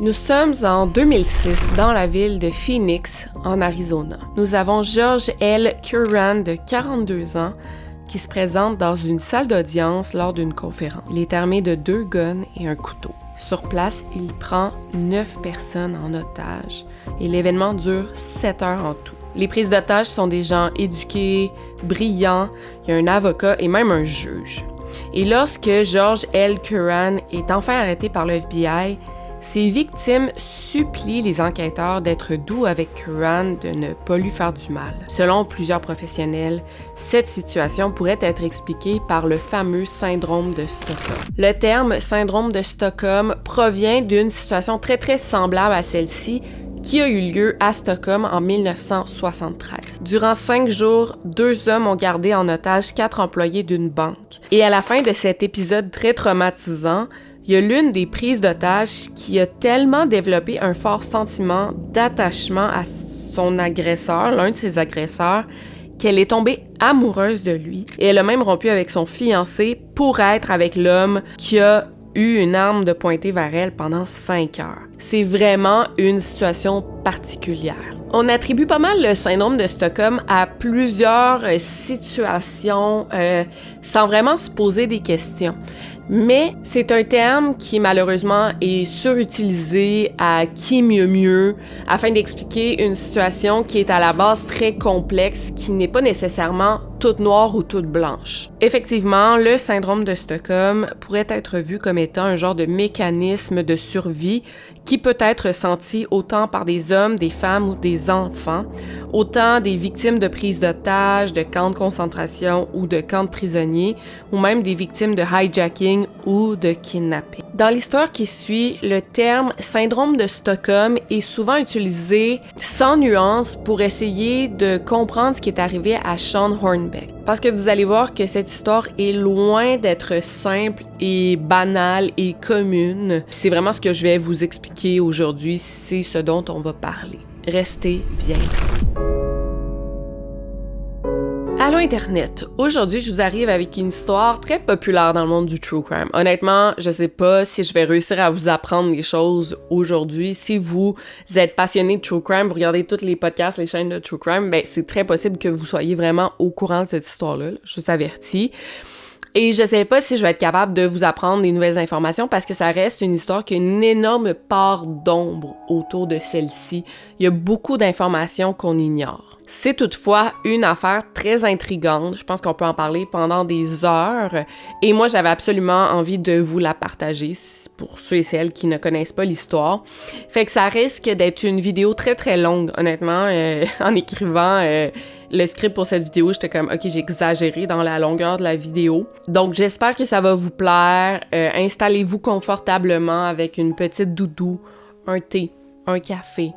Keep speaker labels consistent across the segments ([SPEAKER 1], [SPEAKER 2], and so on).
[SPEAKER 1] Nous sommes en 2006 dans la ville de Phoenix, en Arizona. Nous avons George L. Curran de 42 ans qui se présente dans une salle d'audience lors d'une conférence. Il est armé de 2 guns et un couteau. Sur place, il prend 9 personnes en otage et l'événement dure 7 heures en tout. Les prises d'otages sont des gens éduqués, brillants, il y a un avocat et même un juge. Et lorsque George L. Curran est enfin arrêté par le FBI, ses victimes supplient les enquêteurs d'être doux avec Curran, de ne pas lui faire du mal. Selon plusieurs professionnels, cette situation pourrait être expliquée par le fameux syndrome de Stockholm. Le terme syndrome de Stockholm provient d'une situation très semblable à celle-ci qui a eu lieu à Stockholm en 1973. Durant 5 jours, 2 hommes ont gardé en otage 4 employés d'une banque. Et à la fin de cet épisode très traumatisant, il y a l'une des prises d'otages qui a tellement développé un fort sentiment d'attachement à son agresseur, l'un de ses agresseurs, qu'elle est tombée amoureuse de lui et elle a même rompu avec son fiancé pour être avec l'homme qui a eu une arme de pointée vers elle pendant 5 heures. C'est vraiment une situation particulière. On attribue pas mal le syndrome de Stockholm à plusieurs situations sans vraiment se poser des questions. Mais c'est un terme qui malheureusement est surutilisé à qui mieux afin d'expliquer une situation qui est à la base très complexe, qui n'est pas nécessairement toute noire ou toute blanche. Effectivement, le syndrome de Stockholm pourrait être vu comme étant un genre de mécanisme de survie qui peut être ressenti autant par des hommes, des femmes ou des enfants, autant des victimes de prises d'otages, de camps de concentration ou de camps de prisonniers, ou même des victimes de hijacking ou de kidnapping. Dans l'histoire qui suit, le terme syndrome de Stockholm est souvent utilisé sans nuance pour essayer de comprendre ce qui est arrivé à Shawn Hornbeck. Parce que vous allez voir que cette histoire est loin d'être simple et banale et commune. C'est vraiment ce que je vais vous expliquer aujourd'hui, c'est ce dont on va parler. Restez bien. Allô Internet! Aujourd'hui, je vous arrive avec une histoire très populaire dans le monde du true crime. Honnêtement, je sais pas si je vais réussir à vous apprendre des choses aujourd'hui. Si vous êtes passionné de true crime, vous regardez tous les podcasts, les chaînes de true crime, ben c'est très possible que vous soyez vraiment au courant de cette histoire-là. Je vous avertis. Et je sais pas si je vais être capable de vous apprendre des nouvelles informations parce que ça reste une histoire qui a une énorme part d'ombre autour de celle-ci. Il y a beaucoup d'informations qu'on ignore. C'est toutefois une affaire très intrigante. Je pense qu'on peut en parler pendant des heures. Et moi, j'avais absolument envie de vous la partager pour ceux et celles qui ne connaissent pas l'histoire. Fait que ça risque d'être une vidéo très longue, honnêtement. En écrivant le script pour cette vidéo, j'étais comme, OK, j'ai exagéré dans la longueur de la vidéo. Donc, j'espère que ça va vous plaire. Installez-vous confortablement avec une petite doudou, un thé, un café,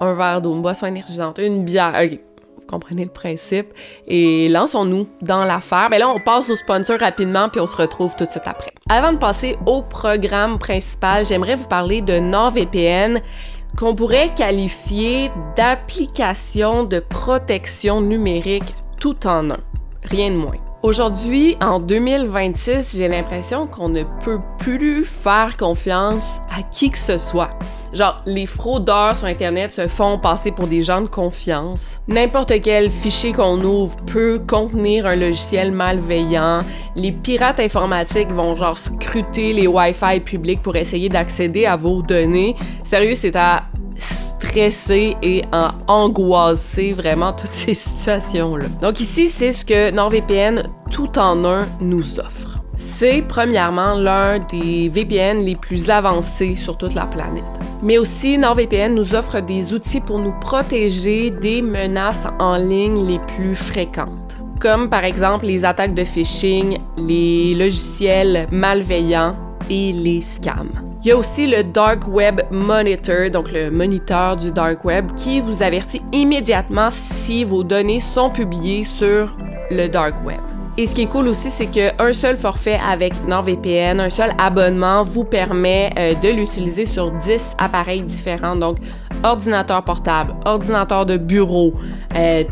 [SPEAKER 1] un verre d'eau, une boisson énergisante, une bière. OK, vous comprenez le principe. Et lançons-nous dans l'affaire. Mais là, on passe au sponsor rapidement, puis on se retrouve tout de suite après. Avant de passer au programme principal, j'aimerais vous parler de NordVPN, qu'on pourrait qualifier d'application de protection numérique tout en un. Rien de moins. Aujourd'hui, en 2026, j'ai l'impression qu'on ne peut plus faire confiance à qui que ce soit. Genre, les fraudeurs sur Internet se font passer pour des gens de confiance. N'importe quel fichier qu'on ouvre peut contenir un logiciel malveillant. Les pirates informatiques vont genre scruter les Wi-Fi publics pour essayer d'accéder à vos données. Sérieux, c'est à stresser et à angoisser vraiment toutes ces situations-là. Donc ici, c'est ce que NordVPN tout en un nous offre. C'est premièrement l'un des VPN les plus avancés sur toute la planète. Mais aussi, NordVPN nous offre des outils pour nous protéger des menaces en ligne les plus fréquentes, comme par exemple les attaques de phishing, les logiciels malveillants et les scams. Il y a aussi le Dark Web Monitor, donc le moniteur du Dark Web, qui vous avertit immédiatement si vos données sont publiées sur le Dark Web. Et ce qui est cool aussi, c'est qu'un seul forfait avec NordVPN, un seul abonnement vous permet de l'utiliser sur 10 appareils différents. Donc, ordinateur portable, ordinateur de bureau,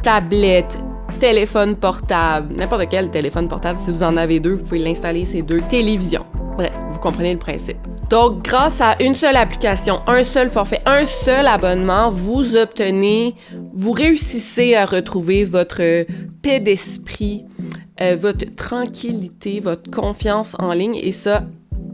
[SPEAKER 1] tablette, téléphone portable, n'importe quel téléphone portable. Si vous en avez 2, vous pouvez l'installer, ces 2 télévisions. Bref, vous comprenez le principe. Donc, grâce à une seule application, un seul forfait, un seul abonnement, vous réussissez à retrouver votre paix d'esprit, votre tranquillité, votre confiance en ligne, et ça,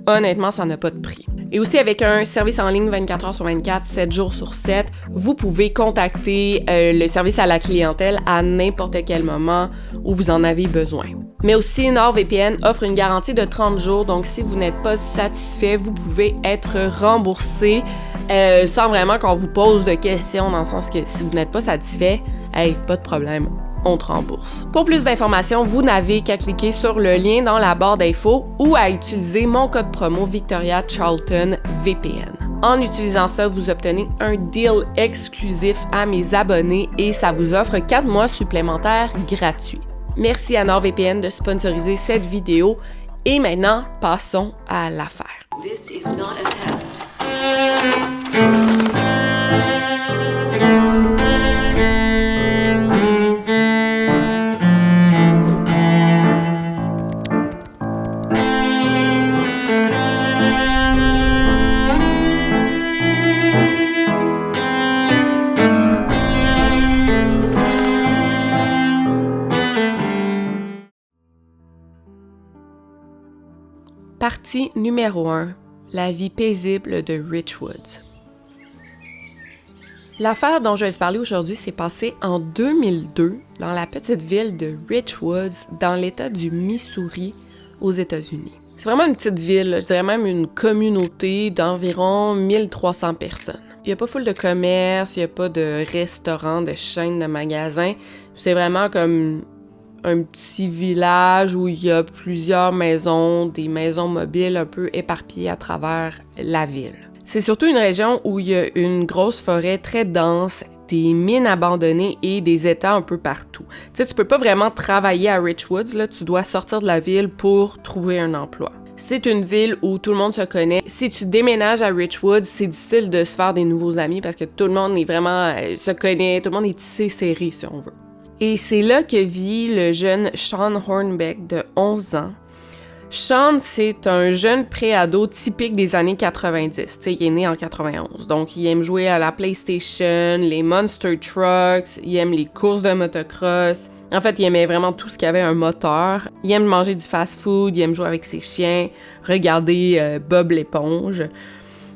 [SPEAKER 1] honnêtement, ça n'a pas de prix. Et aussi, avec un service en ligne 24 heures sur 24, 7 jours sur 7, vous pouvez contacter le service à la clientèle à n'importe quel moment où vous en avez besoin. Mais aussi, NordVPN offre une garantie de 30 jours, donc si vous n'êtes pas satisfait, vous pouvez être remboursé sans vraiment qu'on vous pose de questions, dans le sens que si vous n'êtes pas satisfait, hey, pas de problème. On te rembourse. Pour plus d'informations, vous n'avez qu'à cliquer sur le lien dans la barre d'infos ou à utiliser mon code promo Victoria Charlton VPN. En utilisant ça, vous obtenez un deal exclusif à mes abonnés et ça vous offre 4 mois supplémentaires gratuits. Merci à NordVPN de sponsoriser cette vidéo et maintenant, passons à l'affaire. This is not a test. Partie numéro 1. La vie paisible de Rich Woods. L'affaire dont je vais vous parler aujourd'hui s'est passée en 2002 dans la petite ville de Rich Woods, dans l'État du Missouri, aux États-Unis. C'est vraiment une petite ville, je dirais même une communauté d'environ 1300 personnes. Il n'y a pas full de commerce, il n'y a pas de restaurants, de chaînes de magasins. C'est vraiment comme un petit village où il y a plusieurs maisons, des maisons mobiles un peu éparpillées à travers la ville. C'est surtout une région où il y a une grosse forêt très dense, des mines abandonnées et des étangs un peu partout. Tu sais, tu peux pas vraiment travailler à Rich Woods, là, tu dois sortir de la ville pour trouver un emploi. C'est une ville où tout le monde se connaît. Si tu déménages à Rich Woods, c'est difficile de se faire des nouveaux amis parce que tout le monde est vraiment se connaît, tout le monde est tissé serré si on veut. Et c'est là que vit le jeune Sean Hornbeck de 11 ans. Sean, c'est un jeune pré-ado typique des années 90. Tu sais, il est né en 91. Donc, il aime jouer à la PlayStation, les Monster Trucks, il aime les courses de motocross. En fait, il aimait vraiment tout ce qui avait un moteur. Il aime manger du fast-food, il aime jouer avec ses chiens, regarder Bob l'éponge.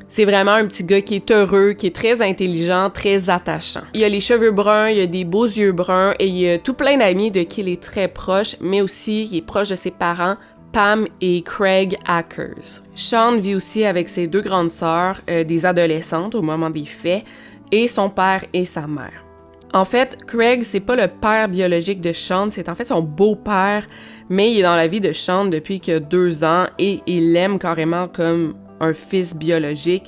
[SPEAKER 1] C'est vraiment un petit gars qui est heureux, qui est très intelligent, très attachant. Il a les cheveux bruns, il a des beaux yeux bruns et il a tout plein d'amis de qui il est très proche, mais aussi il est proche de ses parents, Pam et Craig Ackers. Sean vit aussi avec ses 2 grandes sœurs, des adolescentes au moment des faits, et son père et sa mère. En fait, Craig, c'est pas le père biologique de Sean, c'est en fait son beau-père, mais il est dans la vie de Sean depuis qu'il a 2 ans et il l'aime carrément comme un fils biologique,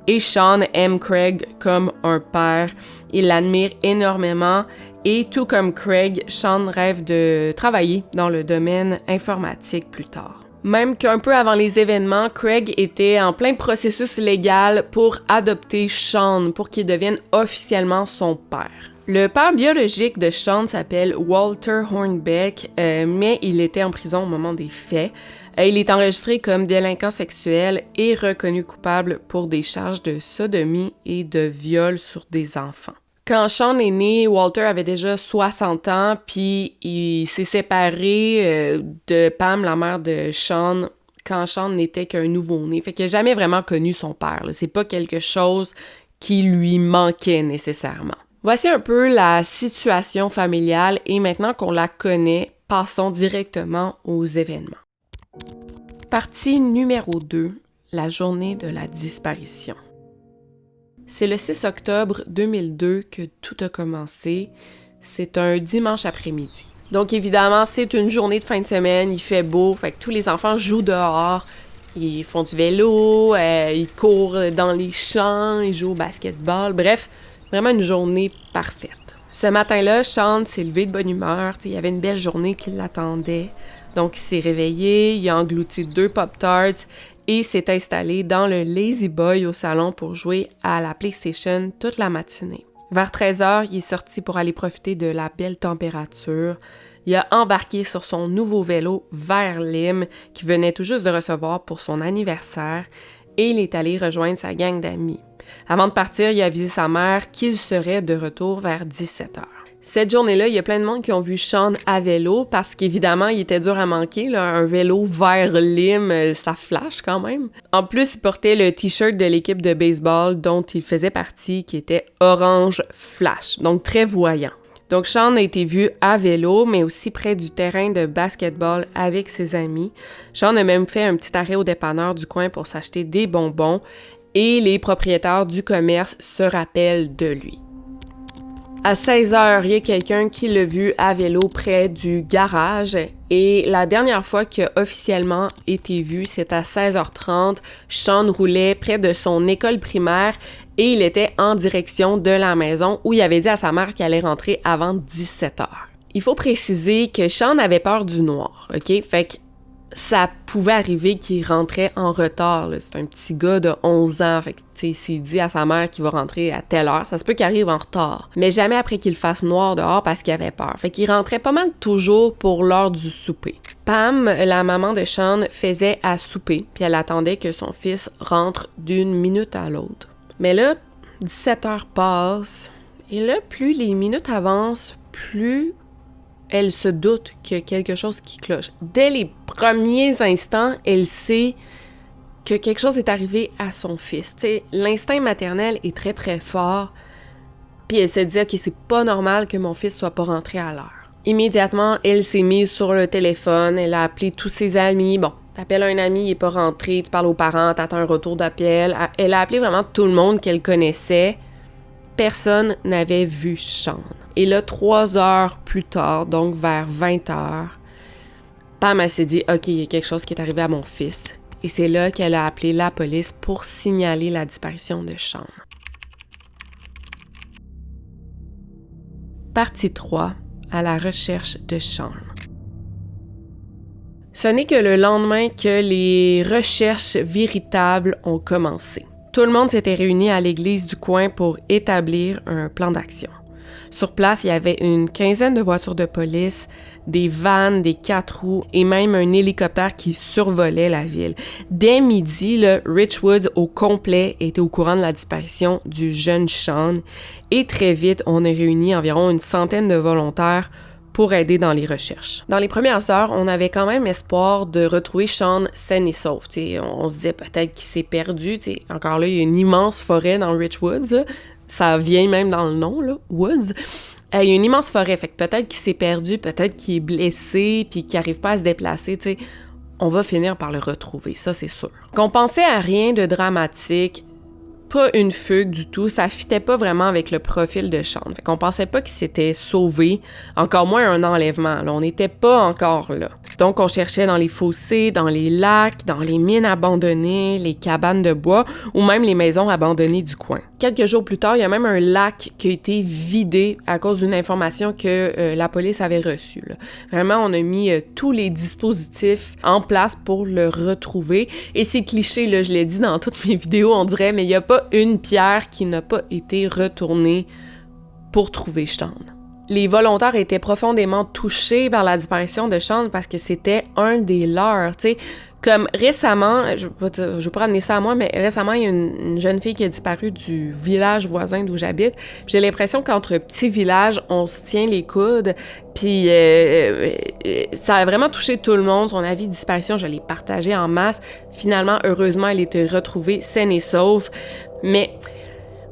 [SPEAKER 1] et Sean aime Craig comme un père. Il l'admire énormément et tout comme Craig, Sean rêve de travailler dans le domaine informatique plus tard. Même qu'un peu avant les événements, Craig était en plein processus légal pour adopter Sean pour qu'il devienne officiellement son père. Le père biologique de Sean s'appelle Walter Hornbeck, mais il était en prison au moment des faits. Il est enregistré comme délinquant sexuel et reconnu coupable pour des charges de sodomie et de viol sur des enfants. Quand Sean est né, Walter avait déjà 60 ans, puis il s'est séparé de Pam, la mère de Sean, quand Sean n'était qu'un nouveau-né. Fait qu'il n'a jamais vraiment connu son père, là. C'est pas quelque chose qui lui manquait nécessairement. Voici un peu la situation familiale et maintenant qu'on la connaît, passons directement aux événements. Partie numéro 2, la journée de la disparition. C'est le 6 octobre 2002 que tout a commencé. C'est un dimanche après-midi. Donc évidemment, c'est une journée de fin de semaine, il fait beau, fait que tous les enfants jouent dehors. Ils font du vélo, ils courent dans les champs, ils jouent au basketball, bref, vraiment une journée parfaite. Ce matin-là, Sean s'est levé de bonne humeur, il y avait une belle journée qui l'attendait. Donc il s'est réveillé, il a englouti 2 Pop-Tarts et s'est installé dans le Lazy Boy au salon pour jouer à la PlayStation toute la matinée. Vers 13h, il est sorti pour aller profiter de la belle température. Il a embarqué sur son nouveau vélo vert lime qu'il venait tout juste de recevoir pour son anniversaire et il est allé rejoindre sa gang d'amis. Avant de partir, il a avisé sa mère qu'il serait de retour vers 17h. Cette journée-là, il y a plein de monde qui ont vu Sean à vélo parce qu'évidemment, il était dur à manquer. Là, un vélo vert lime, ça flash quand même. En plus, il portait le t-shirt de l'équipe de baseball dont il faisait partie, qui était orange flash, donc très voyant. Donc, Sean a été vu à vélo, mais aussi près du terrain de basketball avec ses amis. Sean a même fait un petit arrêt au dépanneur du coin pour s'acheter des bonbons et les propriétaires du commerce se rappellent de lui. À 16h, il y a quelqu'un qui l'a vu à vélo près du garage et la dernière fois qu'il a officiellement été vu, c'est à 16h30. Sean roulait près de son école primaire et il était en direction de la maison où il avait dit à sa mère qu'il allait rentrer avant 17h. Il faut préciser que Sean avait peur du noir, OK? Fait que ça pouvait arriver qu'il rentrait en retard. Là. C'est un petit gars de 11 ans. Fait que, il s'est dit à sa mère qu'il va rentrer à telle heure. Ça se peut qu'il arrive en retard. Mais jamais après qu'il fasse noir dehors parce qu'il avait peur. Fait qu'il rentrait pas mal toujours pour l'heure du souper. Pam, la maman de Sean, faisait à souper. Puis elle attendait que son fils rentre d'une minute à l'autre. Mais là, 17h passe. Et là, plus les minutes avancent, plus elle se doute qu'il y a quelque chose qui cloche. Dès les premiers instants, elle sait que quelque chose est arrivé à son fils. T'sais, l'instinct maternel est très, très fort. Puis elle se dit « Ok, c'est pas normal que mon fils soit pas rentré à l'heure. » Immédiatement, elle s'est mise sur le téléphone. Elle a appelé tous ses amis. Bon, t'appelles un ami, il est pas rentré. Tu parles aux parents, t'attends un retour d'appel. Elle a appelé vraiment tout le monde qu'elle connaissait. Personne n'avait vu Sean. Et là, 3 heures plus tard, donc vers 20h, Pam, elle s'est dit « Ok, il y a quelque chose qui est arrivé à mon fils. » Et c'est là qu'elle a appelé la police pour signaler la disparition de Sean. Partie 3. À la recherche de Sean. Ce n'est que le lendemain que les recherches véritables ont commencé. Tout le monde s'était réuni à l'église du coin pour établir un plan d'action. Sur place, il y avait une quinzaine de voitures de police, des vannes, des 4 roues et même un hélicoptère qui survolait la ville. Dès midi, le Richwoods au complet était au courant de la disparition du jeune Sean et très vite, on a réuni environ une centaine de volontaires pour aider dans les recherches. Dans les premières heures, on avait quand même espoir de retrouver Sean sain et sauf. On se disait peut-être qu'il s'est perdu. Encore là, il y a une immense forêt dans Richwoods. Là. Ça vient même dans le nom, là, Woods. Il y a une immense forêt, fait que peut-être qu'il s'est perdu, peut-être qu'il est blessé, puis qu'il n'arrive pas à se déplacer, tu sais. On va finir par le retrouver, ça c'est sûr. Qu'on pensait à rien de dramatique, pas une fugue du tout, ça fitait pas vraiment avec le profil de Sean. Fait qu'on pensait pas qu'il s'était sauvé, encore moins un enlèvement, là. On n'était pas encore là. Donc, on cherchait dans les fossés, dans les lacs, dans les mines abandonnées, les cabanes de bois ou même les maisons abandonnées du coin. Quelques jours plus tard, il y a même un lac qui a été vidé à cause d'une information que la police avait reçue. Là. Vraiment, on a mis tous les dispositifs en place pour le retrouver. Et c'est cliché, là, je l'ai dit dans toutes mes vidéos, on dirait, mais il n'y a pas une pierre qui n'a pas été retournée pour trouver Sean. Les volontaires étaient profondément touchés par la disparition de Sean parce que c'était un des leurs, tu sais. Comme récemment, je vais pas ramener ça à moi, mais récemment, il y a une jeune fille qui a disparu du village voisin d'où j'habite. J'ai l'impression qu'entre petits villages, on se tient les coudes. Puis ça a vraiment touché tout le monde. Son avis de disparition, je l'ai partagé en masse. Finalement, heureusement, elle était retrouvée saine et sauve. Mais,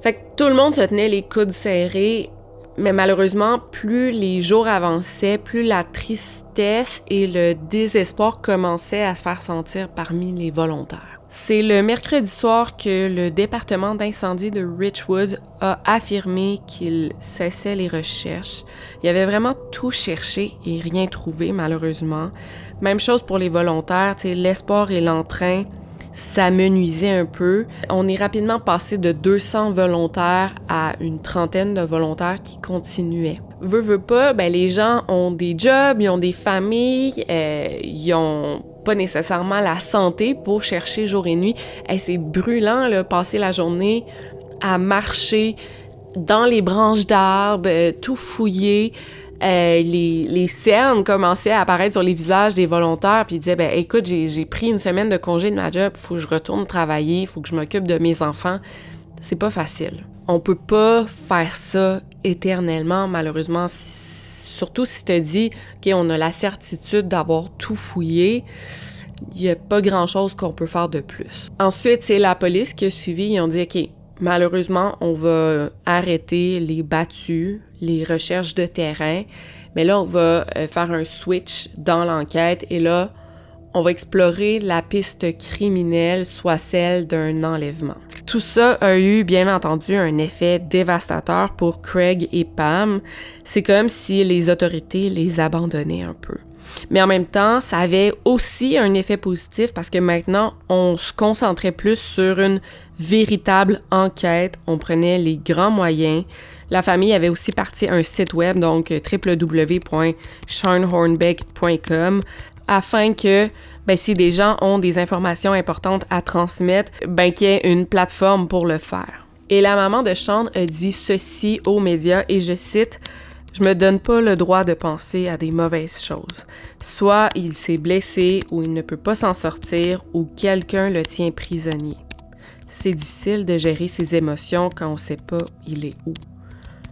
[SPEAKER 1] fait que tout le monde se tenait les coudes serrés. Mais malheureusement, plus les jours avançaient, plus la tristesse et le désespoir commençaient à se faire sentir parmi les volontaires. C'est le mercredi soir que le département d'incendie de Richwoods a affirmé qu'il cessait les recherches. Il avait vraiment tout cherché et rien trouvé, malheureusement. Même chose pour les volontaires, l'espoir et l'entrain, ça me nuisait un peu. On est rapidement passé de 200 volontaires à une trentaine de volontaires qui continuaient. Veux pas, les gens ont des jobs, ils ont des familles, ils ont pas nécessairement la santé pour chercher jour et nuit. C'est brûlant, là, passer la journée à marcher dans les branches d'arbres, tout fouiller, les cernes commençaient à apparaître sur les visages des volontaires, puis ils disaient, ben écoute, j'ai pris une semaine de congé de ma job, faut que je retourne travailler, faut que je m'occupe de mes enfants. C'est pas facile. On peut pas faire ça éternellement, malheureusement, surtout si tu te dis, OK, on a la certitude d'avoir tout fouillé, il n'y a pas grand-chose qu'on peut faire de plus. Ensuite, c'est la police qui a suivi, ils ont dit, OK, malheureusement, on va arrêter les battues, les recherches de terrain, mais là, on va faire un switch dans l'enquête et là, on va explorer la piste criminelle, soit celle d'un enlèvement. Tout ça a eu, bien entendu, un effet dévastateur pour Craig et Pam. C'est comme si les autorités les abandonnaient un peu. Mais en même temps, ça avait aussi un effet positif parce que maintenant, on se concentrait plus sur une véritable enquête. On prenait les grands moyens. La famille avait aussi parti un site web, donc www.seanhornbeck.com, afin que, si des gens ont des informations importantes à transmettre, qu'il y ait une plateforme pour le faire. Et la maman de Sean a dit ceci aux médias, et je cite, « Je me donne pas le droit de penser à des mauvaises choses. Soit il s'est blessé, ou il ne peut pas s'en sortir, ou quelqu'un le tient prisonnier. C'est difficile de gérer ses émotions quand on sait pas il est où.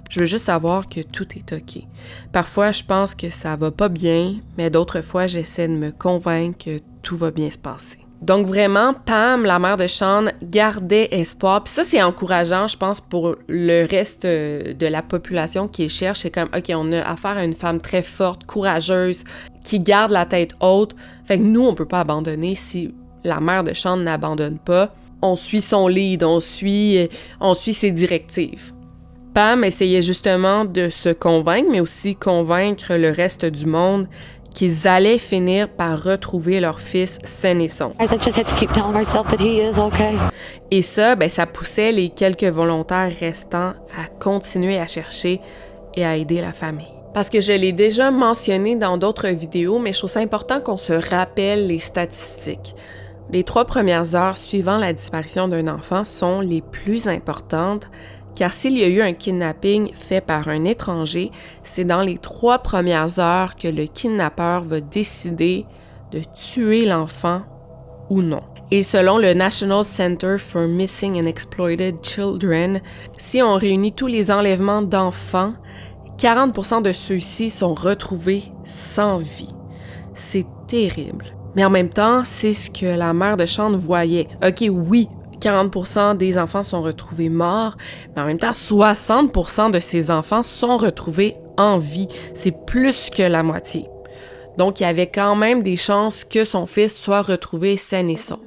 [SPEAKER 1] Je veux juste savoir que tout est OK. Parfois, je pense que ça va pas bien, mais d'autres fois, j'essaie de me convaincre que tout va bien se passer. » Donc vraiment, Pam, la mère de Sean, gardait espoir. Puis ça, c'est encourageant, je pense, pour le reste de la population qui cherche. C'est comme, OK, on a affaire à une femme très forte, courageuse, qui garde la tête haute. Fait que nous, on peut pas abandonner si la mère de Sean n'abandonne pas. On suit son lead, on suit ses directives. Pam essayait justement de se convaincre, mais aussi convaincre le reste du monde qu'ils allaient finir par retrouver leur fils sain et sauf. Et ça, ça poussait les quelques volontaires restants à continuer à chercher et à aider la famille. Parce que je l'ai déjà mentionné dans d'autres vidéos, mais je trouve ça important qu'on se rappelle les statistiques. Les 3 premières heures suivant la disparition d'un enfant sont les plus importantes, car s'il y a eu un kidnapping fait par un étranger, c'est dans les 3 premières heures que le kidnappeur va décider de tuer l'enfant ou non. Et selon le National Center for Missing and Exploited Children, si on réunit tous les enlèvements d'enfants, 40% de ceux-ci sont retrouvés sans vie. C'est terrible. Mais en même temps, c'est ce que la mère de Sean voyait. OK, oui, 40% des enfants sont retrouvés morts, mais en même temps, 60% de ces enfants sont retrouvés en vie. C'est plus que la moitié. Donc, il y avait quand même des chances que son fils soit retrouvé sain et sauf.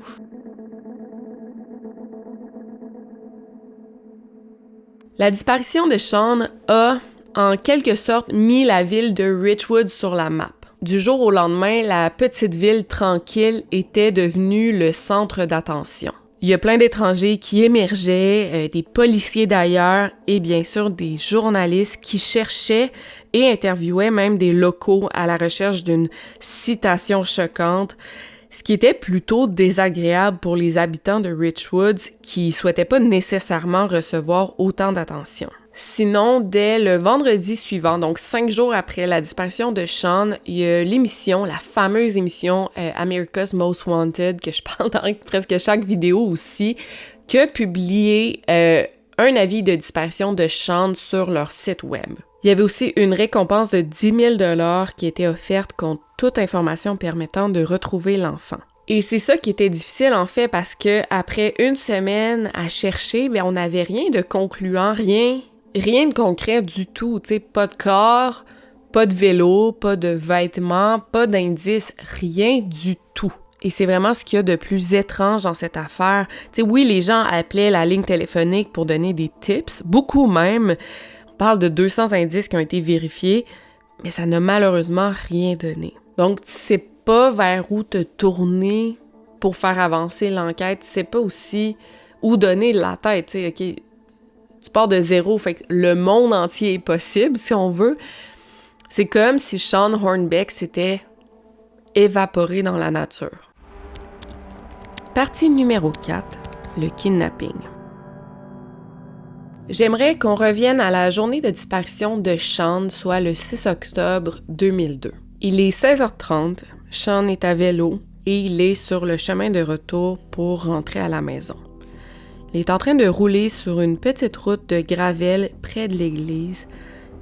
[SPEAKER 1] La disparition de Sean a, en quelque sorte, mis la ville de Richwood sur la map. Du jour au lendemain, la petite ville tranquille était devenue le centre d'attention. Il y a plein d'étrangers qui émergeaient, des policiers d'ailleurs et bien sûr des journalistes qui cherchaient et interviewaient même des locaux à la recherche d'une citation choquante, ce qui était plutôt désagréable pour les habitants de Richwood qui souhaitaient pas nécessairement recevoir autant d'attention. Sinon, dès le vendredi suivant, donc 5 jours après la disparition de Sean, il y a l'émission, la fameuse émission America's Most Wanted, que je parle dans presque chaque vidéo aussi, qui a publié un avis de disparition de Sean sur leur site web. Il y avait aussi une récompense de 10 000 $ qui était offerte contre toute information permettant de retrouver l'enfant. Et c'est ça qui était difficile en fait parce que après une semaine à chercher, on n'avait rien de concluant, rien de concret du tout, tu sais, pas de corps, pas de vélo, pas de vêtements, pas d'indices, rien du tout. Et c'est vraiment ce qu'il y a de plus étrange dans cette affaire. Tu sais, oui, les gens appelaient la ligne téléphonique pour donner des tips, beaucoup même. On parle de 200 indices qui ont été vérifiés, mais ça n'a malheureusement rien donné. Donc, tu sais pas vers où te tourner pour faire avancer l'enquête. Tu sais pas aussi où donner la tête, tu sais, OK, tu pars de zéro, fait que le monde entier est possible, si on veut. C'est comme si Sean Hornbeck s'était évaporé dans la nature. Partie numéro 4, le kidnapping. J'aimerais qu'on revienne à la journée de disparition de Sean, soit le 6 octobre 2002. Il est 16h30, Sean est à vélo et il est sur le chemin de retour pour rentrer à la maison. Il est en train de rouler sur une petite route de gravel près de l'église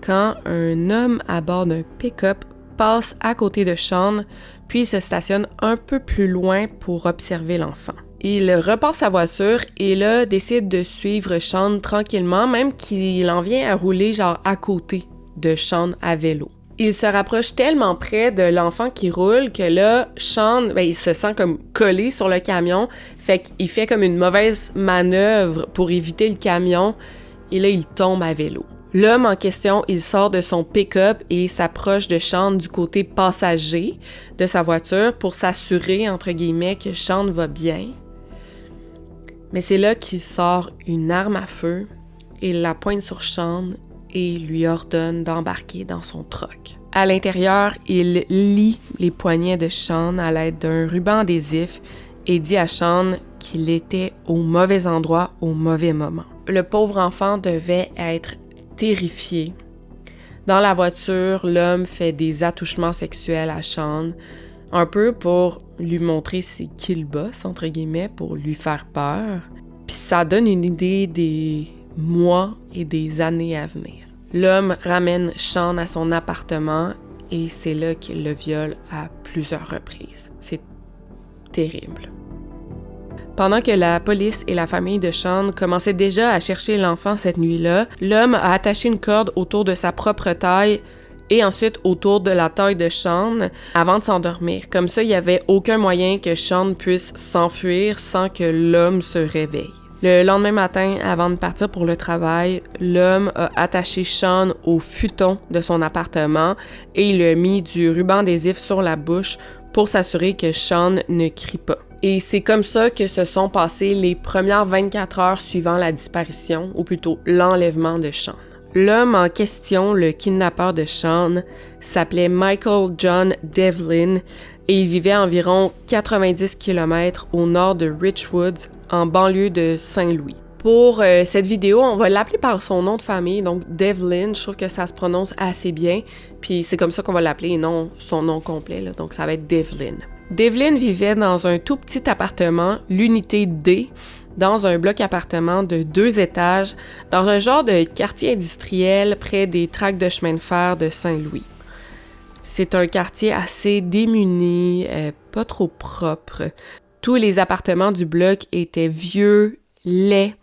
[SPEAKER 1] quand un homme à bord d'un pick-up passe à côté de Sean, puis se stationne un peu plus loin pour observer l'enfant. Il repart sa voiture et là décide de suivre Sean tranquillement, même qu'il en vient à rouler genre à côté de Sean à vélo. Il se rapproche tellement près de l'enfant qui roule que là, Sean, il se sent comme collé sur le camion, fait qu'il fait comme une mauvaise manœuvre pour éviter le camion et là, il tombe à vélo. L'homme en question, il sort de son pick-up et s'approche de Sean du côté passager de sa voiture pour s'assurer, entre guillemets, que Sean va bien. Mais c'est là qu'il sort une arme à feu, il la pointe sur Sean et lui ordonne d'embarquer dans son truck. À l'intérieur, il lie les poignets de Sean à l'aide d'un ruban adhésif et dit à Sean qu'il était au mauvais endroit au mauvais moment. Le pauvre enfant devait être terrifié. Dans la voiture, l'homme fait des attouchements sexuels à Sean, un peu pour lui montrer c'est qui le boss, entre guillemets, pour lui faire peur. Puis ça donne une idée des mois et des années à venir. L'homme ramène Sean à son appartement et c'est là qu'il le viole à plusieurs reprises. C'est terrible. Pendant que la police et la famille de Sean commençaient déjà à chercher l'enfant cette nuit-là, l'homme a attaché une corde autour de sa propre taille et ensuite autour de la taille de Sean avant de s'endormir. Comme ça, il n'y avait aucun moyen que Sean puisse s'enfuir sans que l'homme se réveille. Le lendemain matin, avant de partir pour le travail, l'homme a attaché Sean au futon de son appartement et il lui a mis du ruban adhésif sur la bouche pour s'assurer que Sean ne crie pas. Et c'est comme ça que se sont passées les premières 24 heures suivant la disparition, ou plutôt l'enlèvement de Sean. L'homme en question, le kidnappeur de Sean, s'appelait Michael John Devlin et il vivait à environ 90 km au nord de Richwoods, en banlieue de Saint-Louis. Pour cette vidéo, on va l'appeler par son nom de famille, donc Devlin. Je trouve que ça se prononce assez bien, puis c'est comme ça qu'on va l'appeler et non son nom complet, là, donc ça va être Devlin. Devlin vivait dans un tout petit appartement, l'unité D, dans un bloc appartement de 2 étages, dans un genre de quartier industriel près des tracts de chemin de fer de Saint-Louis. C'est un quartier assez démuni, pas trop propre. Tous les appartements du bloc étaient vieux, laids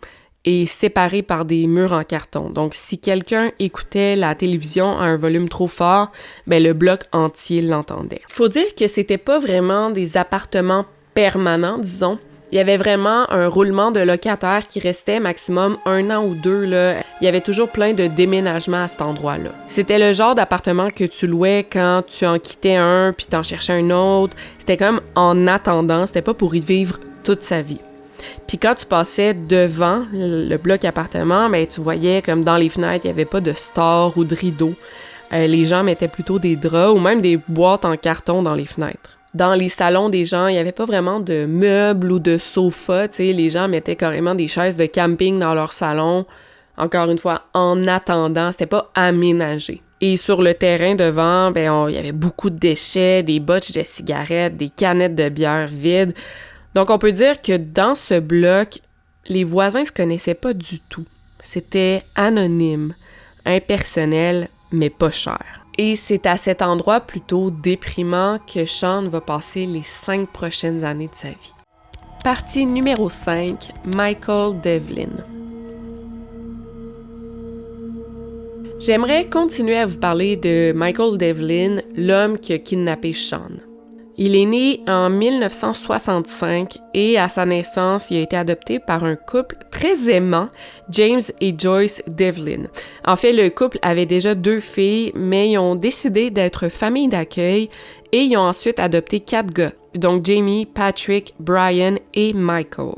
[SPEAKER 1] et séparés par des murs en carton. Donc, si quelqu'un écoutait la télévision à un volume trop fort, le bloc entier l'entendait. Faut dire que c'était pas vraiment des appartements permanents, disons. Il y avait vraiment un roulement de locataires qui restait maximum 1 an ou 2, là. Il y avait toujours plein de déménagements à cet endroit-là. C'était le genre d'appartement que tu louais quand tu en quittais un puis t'en cherchais un autre. C'était comme en attendant, c'était pas pour y vivre toute sa vie. Puis quand tu passais devant le bloc appartement, tu voyais comme dans les fenêtres, il n'y avait pas de stores ou de rideaux. Les gens mettaient plutôt des draps ou même des boîtes en carton dans les fenêtres. Dans les salons des gens, il n'y avait pas vraiment de meubles ou de sofas. Les gens mettaient carrément des chaises de camping dans leur salon. Encore une fois, en attendant, c'était pas aménagé. Et sur le terrain devant, il y avait beaucoup de déchets, des botches de cigarettes, des canettes de bière vides. Donc, on peut dire que dans ce bloc, les voisins se connaissaient pas du tout. C'était anonyme, impersonnel, mais pas cher. Et c'est à cet endroit plutôt déprimant que Sean va passer les 5 prochaines années de sa vie. Partie numéro 5, Michael Devlin. J'aimerais continuer à vous parler de Michael Devlin, l'homme qui a kidnappé Sean. Il est né en 1965 et à sa naissance, il a été adopté par un couple très aimant, James et Joyce Devlin. En fait, le couple avait déjà 2 filles, mais ils ont décidé d'être famille d'accueil et ils ont ensuite adopté 4 gars, donc Jamie, Patrick, Brian et Michael.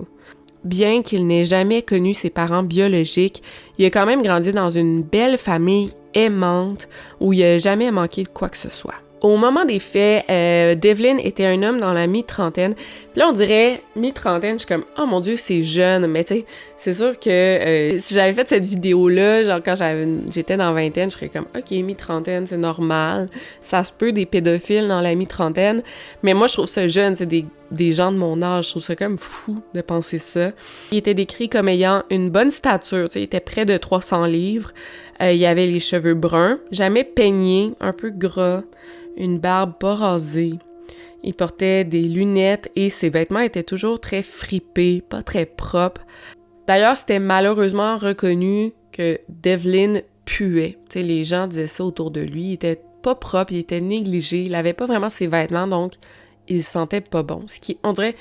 [SPEAKER 1] Bien qu'il n'ait jamais connu ses parents biologiques, il a quand même grandi dans une belle famille aimante où il n'a jamais manqué de quoi que ce soit. Au moment des faits, Devlin était un homme dans la mi-trentaine. Puis là, on dirait mi-trentaine, je suis comme « Oh mon Dieu, c'est jeune! » Mais tu sais, c'est sûr que si j'avais fait cette vidéo-là, genre quand j'étais dans la vingtaine, je serais comme « Ok, mi-trentaine, c'est normal. Ça se peut des pédophiles dans la mi-trentaine. » Mais moi, je trouve ça jeune, c'est des gens de mon âge. Je trouve ça comme fou de penser ça. Il était décrit comme ayant une bonne stature, tu sais, il était près de 300 livres. Il avait les cheveux bruns, jamais peignés, un peu gras, une barbe pas rasée. Il portait des lunettes et ses vêtements étaient toujours très fripés, pas très propres. D'ailleurs, c'était malheureusement reconnu que Devlin puait. Tu sais, les gens disaient ça autour de lui. Il était pas propre, il était négligé, il avait pas vraiment ses vêtements, donc il se sentait pas bon. Ce qui, on dirait,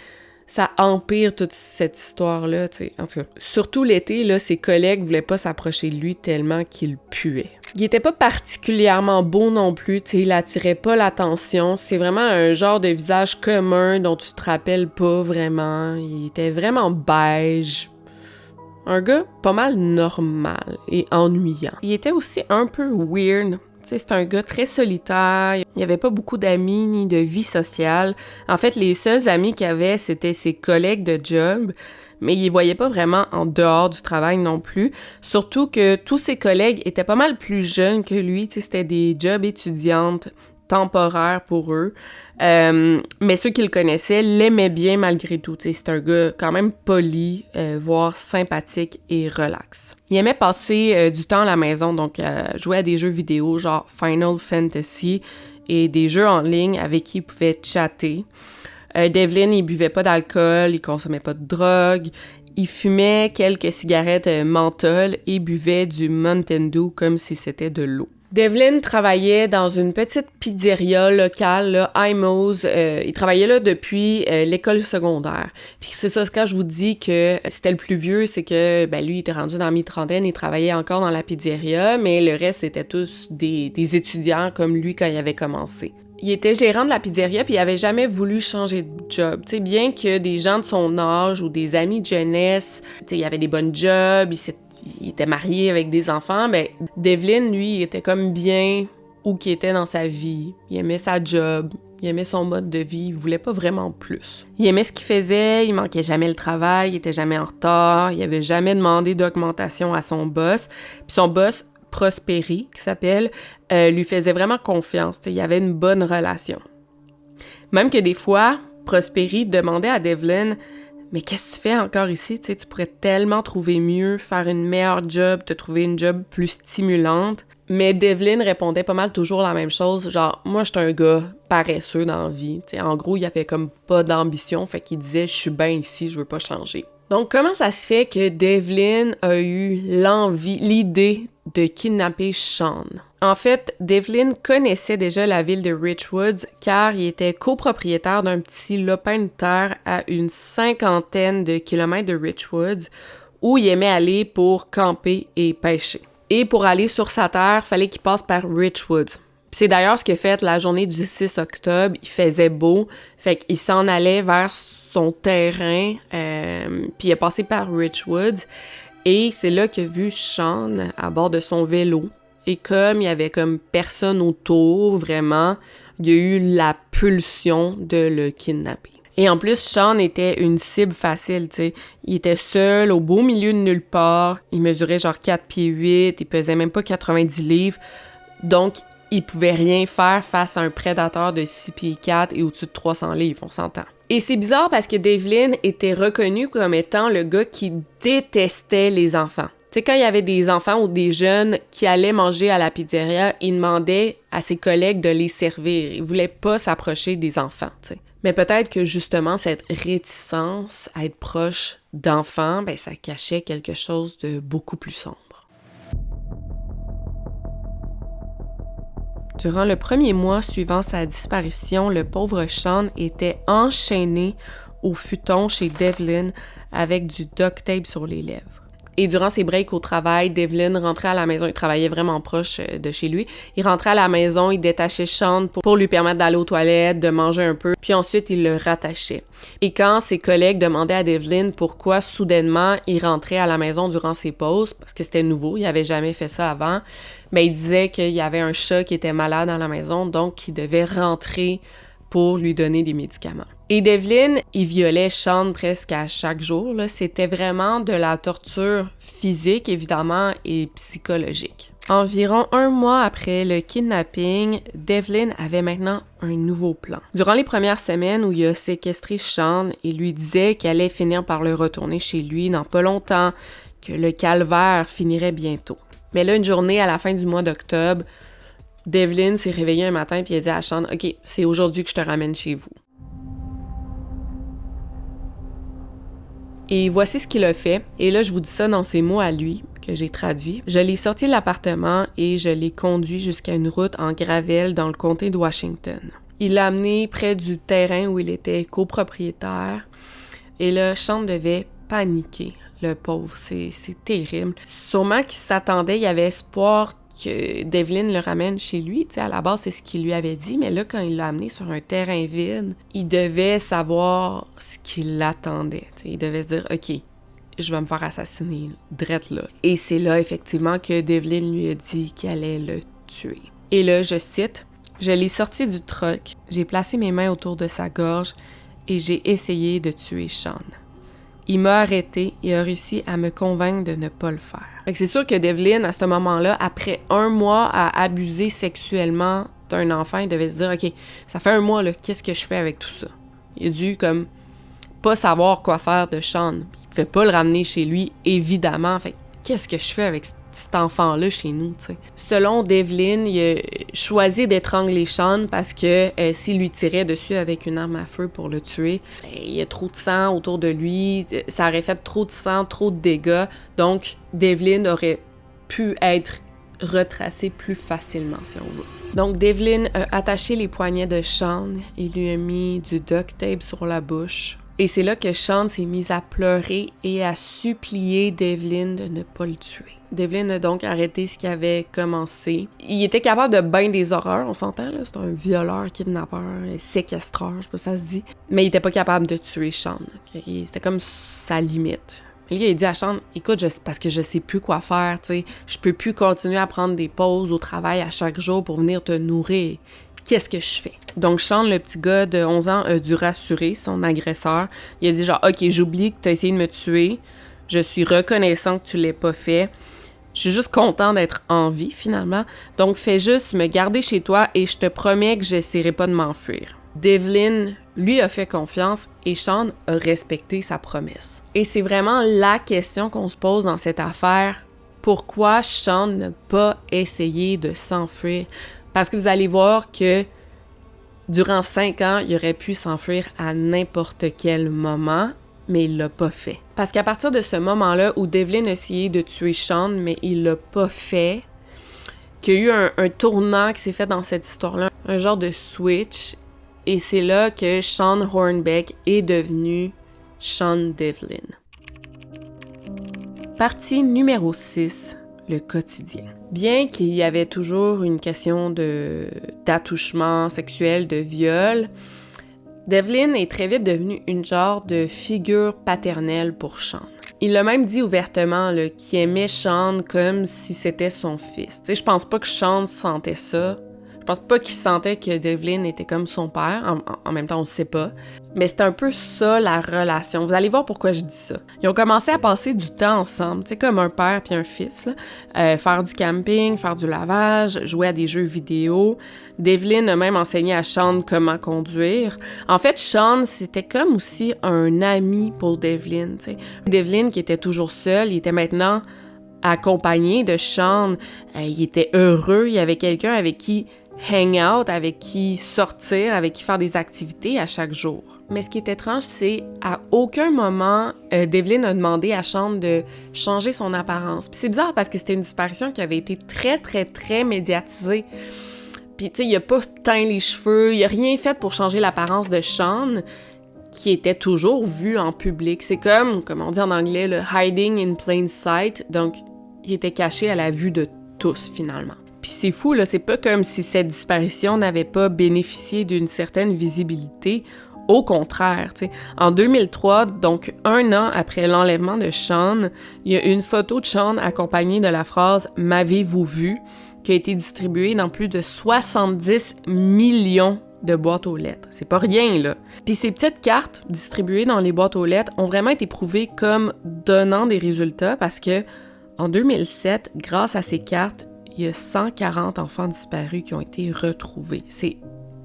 [SPEAKER 1] ça empire toute cette histoire-là, tu sais. En tout cas, surtout l'été, là, ses collègues voulaient pas s'approcher de lui tellement qu'il puait. Il était pas particulièrement beau non plus, tu sais, il attirait pas l'attention. C'est vraiment un genre de visage commun dont tu te rappelles pas vraiment. Il était vraiment beige. Un gars pas mal normal et ennuyant. Il était aussi un peu weird. C'est un gars très solitaire, il n'y avait pas beaucoup d'amis ni de vie sociale. En fait, les seuls amis qu'il avait, c'était ses collègues de job, mais il les voyait pas vraiment en dehors du travail non plus. Surtout que tous ses collègues étaient pas mal plus jeunes que lui, c'était des jobs étudiantes temporaires pour eux. Mais ceux qui le connaissaient l'aimaient bien malgré tout. C'est un gars quand même poli, voire sympathique et relax. Il aimait passer du temps à la maison, donc jouer à des jeux vidéo genre Final Fantasy et des jeux en ligne avec qui il pouvait chatter. Devlin, il buvait pas d'alcool, il consommait pas de drogue, il fumait quelques cigarettes menthol et buvait du Mountain Dew comme si c'était de l'eau. Devlin travaillait dans une petite pizzeria locale, là, Imo's. Il travaillait là depuis l'école secondaire. Puis c'est ça, quand je vous dis que c'était le plus vieux, c'est que lui, il était rendu dans la mi-trentaine, il travaillait encore dans la pizzeria, mais le reste, c'était tous des étudiants comme lui quand il avait commencé. Il était gérant de la pizzeria, puis il avait jamais voulu changer de job. Tu sais, bien que des gens de son âge ou des amis de jeunesse, tu sais, il avait des bonnes jobs, il était marié avec des enfants, mais Devlin, lui, il était comme bien où qu'il était dans sa vie. Il aimait sa job, il aimait son mode de vie, il voulait pas vraiment plus. Il aimait ce qu'il faisait, il manquait jamais le travail, il était jamais en retard, il avait jamais demandé d'augmentation à son boss. Puis son boss, Prosperi, qui s'appelle, lui faisait vraiment confiance, il y avait une bonne relation. Même que des fois, Prosperi demandait à Devlin « Mais qu'est-ce que tu fais encore ici? Tu pourrais tellement trouver mieux, faire une meilleure job, te trouver une job plus stimulante. » Mais Devlin répondait pas mal toujours la même chose, genre « Moi, je suis un gars paresseux dans la vie. » En gros, il avait comme pas d'ambition, fait qu'il disait « Je suis bien ici, je veux pas changer. » Donc, comment ça se fait que Devlin a eu l'idée de kidnapper Sean? En fait, Devlin connaissait déjà la ville de Richwoods car il était copropriétaire d'un petit lopin de terre à une 50aine de kilomètres de Richwoods où il aimait aller pour camper et pêcher. Et pour aller sur sa terre, fallait qu'il passe par Richwoods. C'est d'ailleurs ce qu'il a fait la journée du 6 octobre. Il faisait beau, fait qu'il s'en allait vers son terrain, puis il est passé par Richwoods. Et c'est là qu'il a vu Sean à bord de son vélo. Et comme il y avait comme personne autour, vraiment, il y a eu la pulsion de le kidnapper. Et en plus, Sean était une cible facile, tu sais. Il était seul, au beau milieu de nulle part. Il mesurait genre 4 pieds 8, il pesait même pas 90 livres. Donc, il pouvait rien faire face à un prédateur de 6 pieds 4 et au-dessus de 300 livres, on s'entend. Et c'est bizarre parce que Devlin était reconnu comme étant le gars qui détestait les enfants. Tu sais, quand il y avait des enfants ou des jeunes qui allaient manger à la pizzeria, il demandait à ses collègues de les servir. Il voulait pas s'approcher des enfants, tu sais. Mais peut-être que justement, cette réticence à être proche d'enfants, ça cachait quelque chose de beaucoup plus sombre. Durant le premier mois suivant sa disparition, le pauvre Sean était enchaîné au futon chez Devlin avec du duct tape sur les lèvres. Et durant ses breaks au travail, Devlin rentrait à la maison, il travaillait vraiment proche de chez lui. Il rentrait à la maison, il détachait Sean pour lui permettre d'aller aux toilettes, de manger un peu, puis ensuite il le rattachait. Et quand ses collègues demandaient à Devlin pourquoi soudainement il rentrait à la maison durant ses pauses, parce que c'était nouveau, il n'avait jamais fait ça avant, ben il disait qu'il y avait un chat qui était malade dans la maison, donc qu'il devait rentrer pour lui donner des médicaments. Et Devlin, il violait Sean presque à chaque jour, là. C'était vraiment de la torture physique, évidemment, et psychologique. Environ 1 mois après le kidnapping, Devlin avait maintenant un nouveau plan. Durant les premières semaines où il a séquestré Sean, il lui disait qu'il allait finir par le retourner chez lui dans pas longtemps, que le calvaire finirait bientôt. Mais là, une journée à la fin du mois d'octobre, Devlin s'est réveillé un matin et il a dit à Sean « Ok, c'est aujourd'hui que je te ramène chez vous. » Et voici ce qu'il a fait. Et là, je vous dis ça dans ses mots à lui, que j'ai traduit. Je l'ai sorti de l'appartement et je l'ai conduit jusqu'à une route en gravelle dans le comté de Washington. Il l'a amené près du terrain où il était copropriétaire. Et là, Sean devait paniquer, le pauvre. C'est terrible. Sûrement qu'il s'attendait, il avait espoir que Devlin le ramène chez lui. Tu sais, à la base, c'est ce qu'il lui avait dit, mais là, quand il l'a amené sur un terrain vide, il devait savoir ce qui l'attendait. Tu sais, il devait se dire « Ok, je vais me faire assassiner, drette là. » Et c'est là, effectivement, que Devlin lui a dit qu'il allait le tuer. Et là, je cite, « Je l'ai sorti du truck, j'ai placé mes mains autour de sa gorge et j'ai essayé de tuer Sean. Il m'a arrêté et a réussi à me convaincre de ne pas le faire. » Fait que c'est sûr que Devlin, à ce moment-là, après 1 mois à abuser sexuellement d'un enfant, il devait se dire « Ok, ça fait 1 mois, là, qu'est-ce que je fais avec tout ça? » Il a dû, comme, pas savoir quoi faire de Sean. Il pouvait pas le ramener chez lui, évidemment. Fait qu'est-ce que je fais avec cet enfant-là chez nous, tu sais? Selon Devlin, il a choisi d'étrangler Sean parce que s'il lui tirait dessus avec une arme à feu pour le tuer, il y a trop de sang autour de lui, ça aurait fait trop de sang, trop de dégâts, donc Devlin aurait pu être retracé plus facilement, si on veut. Donc Devlin a attaché les poignets de Sean, il lui a mis du duct tape sur la bouche. Et c'est là que Sean s'est mise à pleurer et à supplier Devlin de ne pas le tuer. Devlin a donc arrêté ce qui avait commencé. Il était capable de bien des horreurs, on s'entend, là. C'est un violeur, kidnappeur, séquestreur, je sais pas si ça se dit. Mais il était pas capable de tuer Sean. Okay? C'était comme sa limite. Et il a dit à Sean, écoute, parce que je sais plus quoi faire, tu sais. Je peux plus continuer à prendre des pauses au travail à chaque jour pour venir te nourrir. Qu'est-ce que je fais? Donc, Sean, le petit gars de 11 ans, a dû rassurer son agresseur. Il a dit genre, OK, j'oublie que tu as essayé de me tuer. Je suis reconnaissant que tu l'aies pas fait. Je suis juste content d'être en vie, finalement. Donc, fais juste me garder chez toi et je te promets que j'essaierai pas de m'enfuir. Devlin, lui, a fait confiance et Sean a respecté sa promesse. Et c'est vraiment la question qu'on se pose dans cette affaire. Pourquoi Sean n'a pas essayé de s'enfuir? Parce que vous allez voir que durant 5 ans, il aurait pu s'enfuir à n'importe quel moment, mais il l'a pas fait. Parce qu'à partir de ce moment-là où Devlin a essayé de tuer Sean, mais il l'a pas fait, qu'il y a eu un tournant qui s'est fait dans cette histoire-là, un genre de switch, et c'est là que Sean Hornbeck est devenu Sean Devlin. Partie numéro 6. Le quotidien. Bien qu'il y avait toujours une question d'attouchement sexuel, de viol, Devlin est très vite devenu une genre de figure paternelle pour Sean. Il l'a même dit ouvertement qu'il aimait Sean comme si c'était son fils. Tu sais, je pense pas que Sean sentait ça. Je pense pas qu'il sentait que Devlin était comme son père. En même temps, on le sait pas. Mais c'est un peu ça, la relation. Vous allez voir pourquoi je dis ça. Ils ont commencé à passer du temps ensemble, tu sais, comme un père puis un fils. Faire du camping, faire du lavage, jouer à des jeux vidéo. Devlin a même enseigné à Sean comment conduire. En fait, Sean, c'était comme aussi un ami pour Devlin, tu sais. Devlin, qui était toujours seul, il était maintenant accompagné de Sean. Il était heureux, il y avait quelqu'un avec qui hang out, avec qui sortir, avec qui faire des activités à chaque jour. Mais ce qui est étrange, c'est à aucun moment, Devlin a demandé à Sean de changer son apparence. Puis c'est bizarre parce que c'était une disparition qui avait été très, très, très médiatisée. Puis tu sais, il a pas teint les cheveux, il a rien fait pour changer l'apparence de Sean, qui était toujours vu en public. C'est comme on dit en anglais, le hiding in plain sight. Donc, il était caché à la vue de tous, finalement. Puis c'est fou, là, c'est pas comme si cette disparition n'avait pas bénéficié d'une certaine visibilité. Au contraire, tu sais. En 2003, donc 1 an après l'enlèvement de Sean, il y a une photo de Sean accompagnée de la phrase « M'avez-vous vu ?» qui a été distribuée dans plus de 70 millions de boîtes aux lettres. C'est pas rien, là. Puis ces petites cartes distribuées dans les boîtes aux lettres ont vraiment été prouvées comme donnant des résultats parce que en 2007, grâce à ces cartes, il y a 140 enfants disparus qui ont été retrouvés. C'est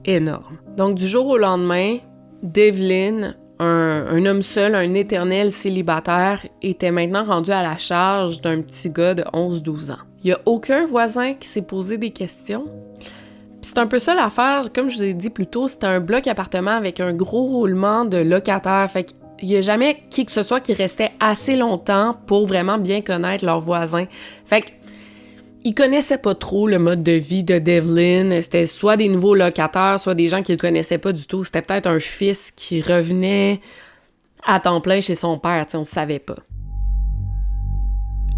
[SPEAKER 1] énorme. Donc du jour au lendemain, Devlin, un homme seul, un éternel célibataire, était maintenant rendu à la charge d'un petit gars de 11-12 ans. Il n'y a aucun voisin qui s'est posé des questions. Puis c'est un peu ça l'affaire, comme je vous ai dit plus tôt, c'était un bloc appartement avec un gros roulement de locataires. Fait qu'il n'y a jamais qui que ce soit qui restait assez longtemps pour vraiment bien connaître leurs voisins. Fait que ils connaissaient pas trop le mode de vie de Devlin. C'était soit des nouveaux locataires, soit des gens qu'ils connaissaient pas du tout. C'était peut-être un fils qui revenait à temps plein chez son père, on ne savait pas.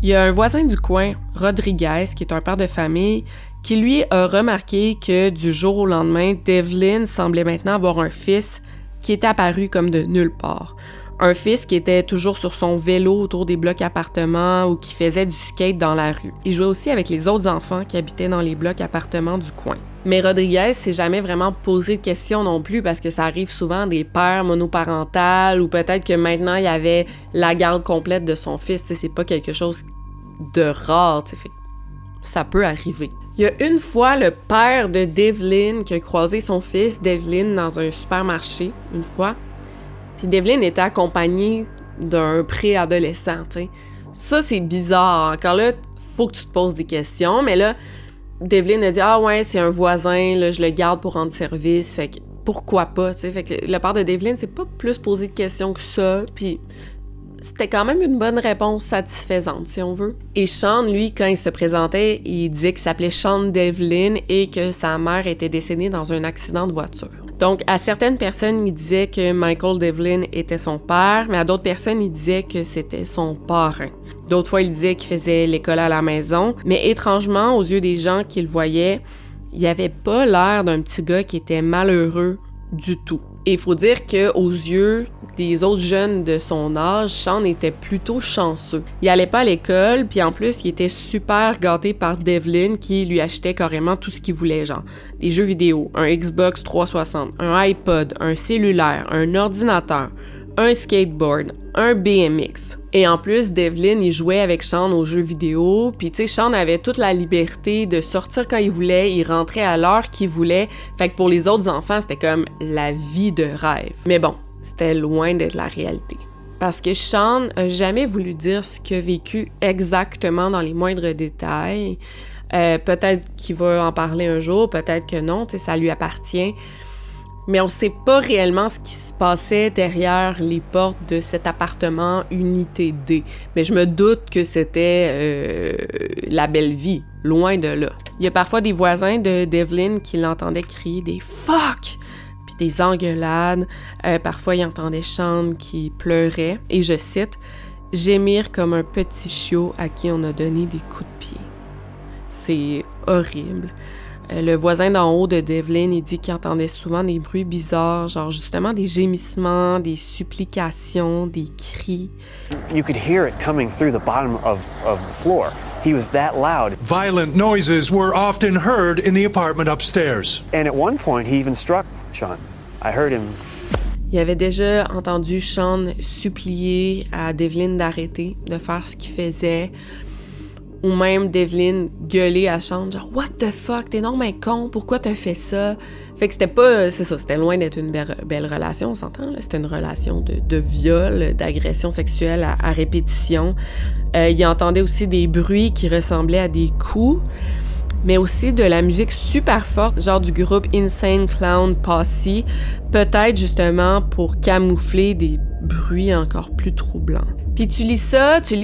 [SPEAKER 1] Il y a un voisin du coin, Rodriguez, qui est un père de famille, qui lui a remarqué que du jour au lendemain, Devlin semblait maintenant avoir un fils qui était apparu comme de nulle part. Un fils qui était toujours sur son vélo autour des blocs appartements ou qui faisait du skate dans la rue. Il jouait aussi avec les autres enfants qui habitaient dans les blocs appartements du coin. Mais Rodriguez s'est jamais vraiment posé de questions non plus parce que ça arrive souvent des pères monoparentales ou peut-être que maintenant il y avait la garde complète de son fils. C'est pas quelque chose de rare. Fait, ça peut arriver. Il y a une fois le père de Devlin qui a croisé son fils Devlin dans un supermarché, une fois. Puis Devlin était accompagné d'un préadolescent, tu sais. Ça, c'est bizarre. Encore là, faut que tu te poses des questions. Mais là, Devlin a dit « Ah ouais, c'est un voisin, là, je le garde pour rendre service. » Fait que pourquoi pas, tu sais. Fait que le père de Devlin s'est pas plus posé de questions que ça. Puis c'était quand même une bonne réponse satisfaisante, si on veut. Et Sean, lui, quand il se présentait, il disait qu'il s'appelait Sean Devlin et que sa mère était décédée dans un accident de voiture. Donc, à certaines personnes, il disait que Michael Devlin était son père, mais à d'autres personnes, il disait que c'était son parrain. D'autres fois, il disait qu'il faisait l'école à la maison, mais étrangement, aux yeux des gens qui le voyaient, il avait pas l'air d'un petit gars qui était malheureux du tout. Et il faut dire qu'aux yeux des autres jeunes de son âge, Sean était plutôt chanceux. Il allait pas à l'école, puis en plus, il était super gâté par Devlin qui lui achetait carrément tout ce qu'il voulait, genre des jeux vidéo, un Xbox 360, un iPod, un cellulaire, un ordinateur, un skateboard, un BMX. Et en plus, Devlin, il jouait avec Sean aux jeux vidéo, puis tu sais, Sean avait toute la liberté de sortir quand il voulait, il rentrait à l'heure qu'il voulait, fait que pour les autres enfants, c'était comme la vie de rêve. Mais bon, c'était loin d'être la réalité. Parce que Sean a jamais voulu dire ce qu'il a vécu exactement dans les moindres détails. Peut-être qu'il va en parler un jour, peut-être que non, tu sais, ça lui appartient. Mais on sait pas réellement ce qui se passait derrière les portes de cet appartement Unité D. Mais je me doute que c'était la belle vie, loin de là. Il y a parfois des voisins de Devlin qui l'entendaient crier des « fuck » puis des engueulades. Parfois, ils entendaient Sean qui pleurait. Et je cite « gémir comme un petit chiot à qui on a donné des coups de pied ». C'est horrible. Le voisin d'en haut de Devlin, il dit qu'il entendait souvent des bruits bizarres, genre justement des gémissements, des supplications, des cris.
[SPEAKER 2] You could hear it coming through the bottom of the floor. He was that loud.
[SPEAKER 3] Violent noises were often heard in the apartment upstairs.
[SPEAKER 2] And at one point, he even struck Sean. I heard him.
[SPEAKER 1] Il avait déjà entendu Sean supplier à Devlin d'arrêter de faire ce qu'il faisait. Ou même Devlin gueuler à Sean, genre « What the fuck, t'es non mais con, pourquoi t'as fait ça? » Fait que c'était pas... C'est ça, c'était loin d'être une belle relation, on s'entend, là. C'était une relation de viol, d'agression sexuelle à répétition. Il entendait aussi des bruits qui ressemblaient à des coups, mais aussi de la musique super forte, genre du groupe Insane Clown Posse, peut-être justement pour camoufler des bruits encore plus troublants. Puis tu lis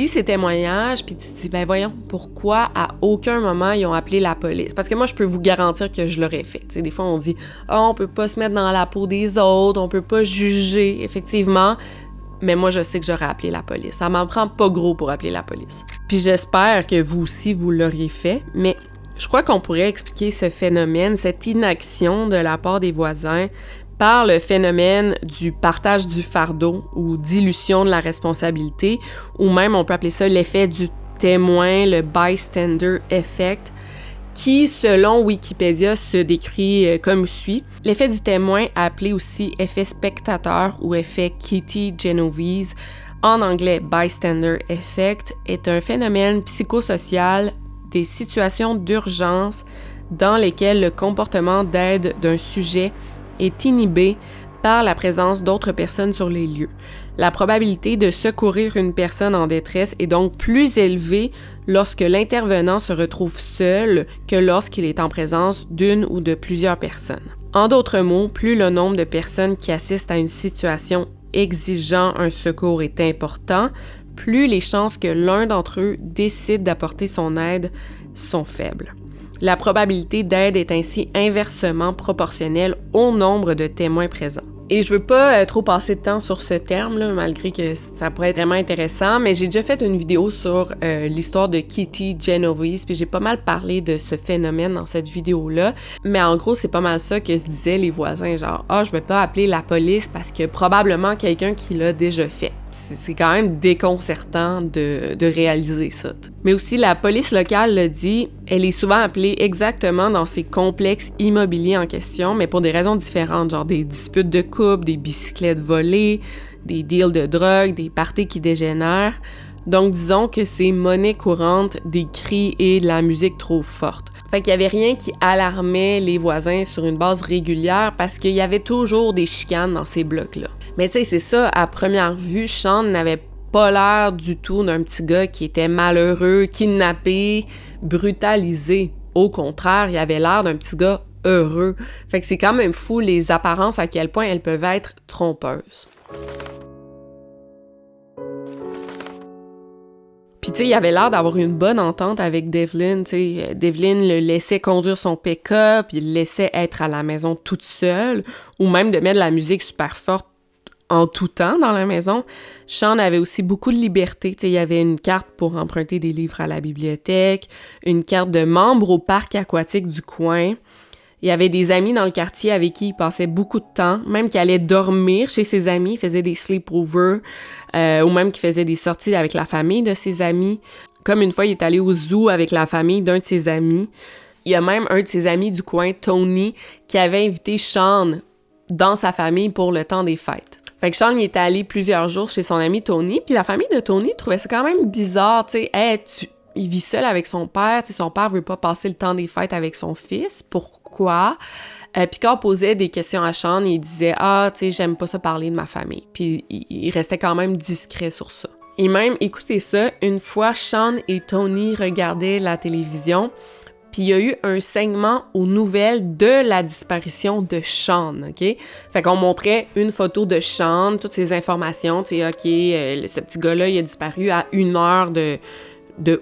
[SPEAKER 1] ces témoignages, puis tu te dis, ben voyons, pourquoi à aucun moment ils ont appelé la police? Parce que moi, je peux vous garantir que je l'aurais fait. Tu sais, des fois, on dit, on peut pas se mettre dans la peau des autres, on peut pas juger, effectivement. Mais moi, je sais que j'aurais appelé la police. Ça m'en prend pas gros pour appeler la police. Puis j'espère que vous aussi, vous l'auriez fait, mais je crois qu'on pourrait expliquer ce phénomène, cette inaction de la part des voisins, par le phénomène du partage du fardeau ou dilution de la responsabilité, ou même on peut appeler ça l'effet du témoin, le bystander effect, qui, selon Wikipédia, se décrit comme suit. L'effet du témoin, appelé aussi effet spectateur ou effet Kitty Genovese, en anglais bystander effect, est un phénomène psychosocial des situations d'urgence dans lesquelles le comportement d'aide d'un sujet est inhibé par la présence d'autres personnes sur les lieux. La probabilité de secourir une personne en détresse est donc plus élevée lorsque l'intervenant se retrouve seul que lorsqu'il est en présence d'une ou de plusieurs personnes. En d'autres mots, plus le nombre de personnes qui assistent à une situation exigeant un secours est important, plus les chances que l'un d'entre eux décide d'apporter son aide sont faibles. La probabilité d'aide est ainsi inversement proportionnelle au nombre de témoins présents. Et je veux pas trop passer de temps sur ce terme-là, malgré que ça pourrait être vraiment intéressant, mais j'ai déjà fait une vidéo sur l'histoire de Kitty Genovese, puis j'ai pas mal parlé de ce phénomène dans cette vidéo-là. Mais en gros, c'est pas mal ça que se disaient les voisins, genre « Ah, je vais pas appeler la police parce que probablement quelqu'un qui l'a déjà fait. » C'est quand même déconcertant de réaliser ça. Mais aussi, la police locale le dit, elle est souvent appelée exactement dans ces complexes immobiliers en question, mais pour des raisons différentes, genre des disputes de couple, des bicyclettes volées, des deals de drogue, des parties qui dégénèrent. Donc, disons que c'est monnaie courante des cris et de la musique trop forte. Fait qu'il y avait rien qui alarmait les voisins sur une base régulière parce qu'il y avait toujours des chicanes dans ces blocs-là. Mais tu sais, c'est ça, à première vue, Sean n'avait pas l'air du tout d'un petit gars qui était malheureux, kidnappé, brutalisé. Au contraire, il avait l'air d'un petit gars heureux. Fait que c'est quand même fou les apparences à quel point elles peuvent être trompeuses. Puis, tu sais, il avait l'air d'avoir une bonne entente avec Devlin, tu sais. Devlin le laissait conduire son pick-up, il le laissait être à la maison toute seule, ou même de mettre de la musique super forte en tout temps dans la maison. Sean avait aussi beaucoup de liberté, tu sais, il y avait une carte pour emprunter des livres à la bibliothèque, une carte de membre au parc aquatique du coin. Il y avait des amis dans le quartier avec qui il passait beaucoup de temps, même qu'il allait dormir chez ses amis, il faisait des sleepovers, ou même qu'il faisait des sorties avec la famille de ses amis. Comme une fois, il est allé au zoo avec la famille d'un de ses amis. Il y a même un de ses amis du coin, Tony, qui avait invité Sean dans sa famille pour le temps des fêtes. Fait que Sean il est allé plusieurs jours chez son ami Tony, puis la famille de Tony trouvait ça quand même bizarre, tu sais, il vit seul avec son père, tu sais, son père veut pas passer le temps des fêtes avec son fils, pourquoi? Puis quand on posait des questions à Sean, il disait « Ah, tu sais, j'aime pas ça parler de ma famille », puis il restait quand même discret sur ça. Et même, écoutez ça, une fois, Sean et Tony regardaient la télévision, puis il y a eu un segment aux nouvelles de la disparition de Sean, OK? Fait qu'on montrait une photo de Sean, toutes ces informations, tu sais, OK, ce petit gars-là, il a disparu à 1 heure de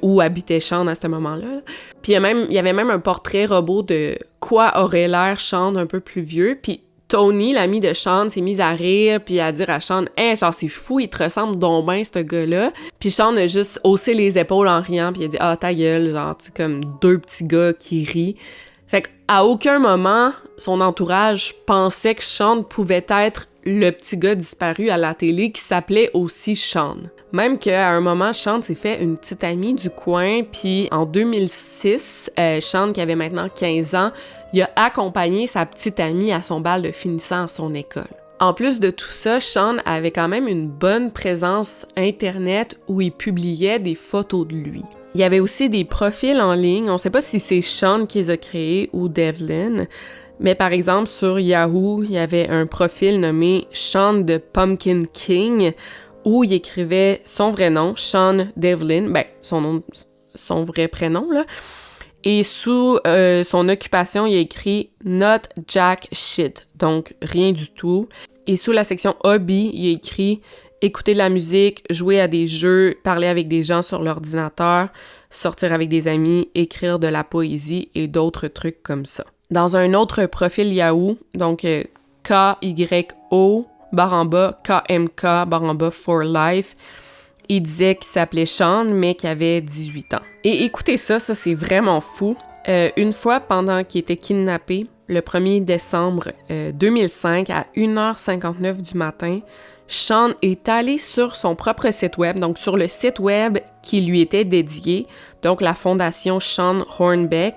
[SPEAKER 1] où habitait Sean à ce moment-là. Puis il y avait même un portrait robot de quoi aurait l'air Sean un peu plus vieux, puis Tony, l'ami de Sean, s'est mis à rire puis à dire à Sean « Hey, genre, c'est fou, il te ressemble donc bien, ce gars-là. » Puis Sean a juste haussé les épaules en riant puis il a dit « Ah, ta gueule, genre, tu sais, comme 2 petits gars qui rient. » Fait qu'à aucun moment, son entourage pensait que Sean pouvait être le petit gars disparu à la télé qui s'appelait aussi Sean. Même qu'à un moment, Sean s'est fait une petite amie du coin, puis en 2006, Sean, qui avait maintenant 15 ans, il a accompagné sa petite amie à son bal de finissant à son école. En plus de tout ça, Sean avait quand même une bonne présence Internet où il publiait des photos de lui. Il y avait aussi des profils en ligne, on ne sait pas si c'est Sean qui les a créés ou Devlin, mais par exemple, sur Yahoo, il y avait un profil nommé Sean the Pumpkin King, où il écrivait son vrai nom, Sean Devlin, son vrai prénom, là. Et sous son occupation, il a écrit « Not Jack Shit », donc rien du tout. Et sous la section « Hobby », il a écrit écouter de la musique, jouer à des jeux, parler avec des gens sur l'ordinateur, sortir avec des amis, écrire de la poésie et d'autres trucs comme ça. Dans un autre profil Yahoo, donc KYO, KMK, for life, il disait qu'il s'appelait Sean, mais qu'il avait 18 ans. Et écoutez ça c'est vraiment fou. Une fois, pendant qu'il était kidnappé, le 1er décembre 2005, à 1h59 du matin, Sean est allé sur son propre site web, donc sur le site web qui lui était dédié, donc la fondation Sean Hornbeck,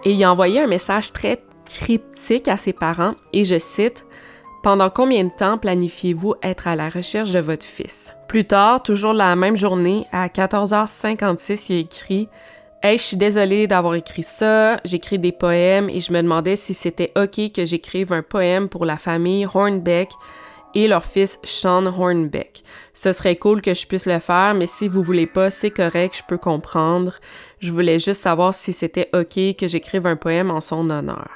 [SPEAKER 1] et il a envoyé un message très cryptique à ses parents, et je cite « Pendant combien de temps planifiez-vous être à la recherche de votre fils? » Plus tard, toujours la même journée, à 14h56, il a écrit « Hey, je suis désolée d'avoir écrit ça, j'écris des poèmes et je me demandais si c'était OK que j'écrive un poème pour la famille Hornbeck et leur fils Sean Hornbeck. Ce serait cool que je puisse le faire, mais si vous voulez pas, c'est correct, je peux comprendre. Je voulais juste savoir si c'était OK que j'écrive un poème en son honneur.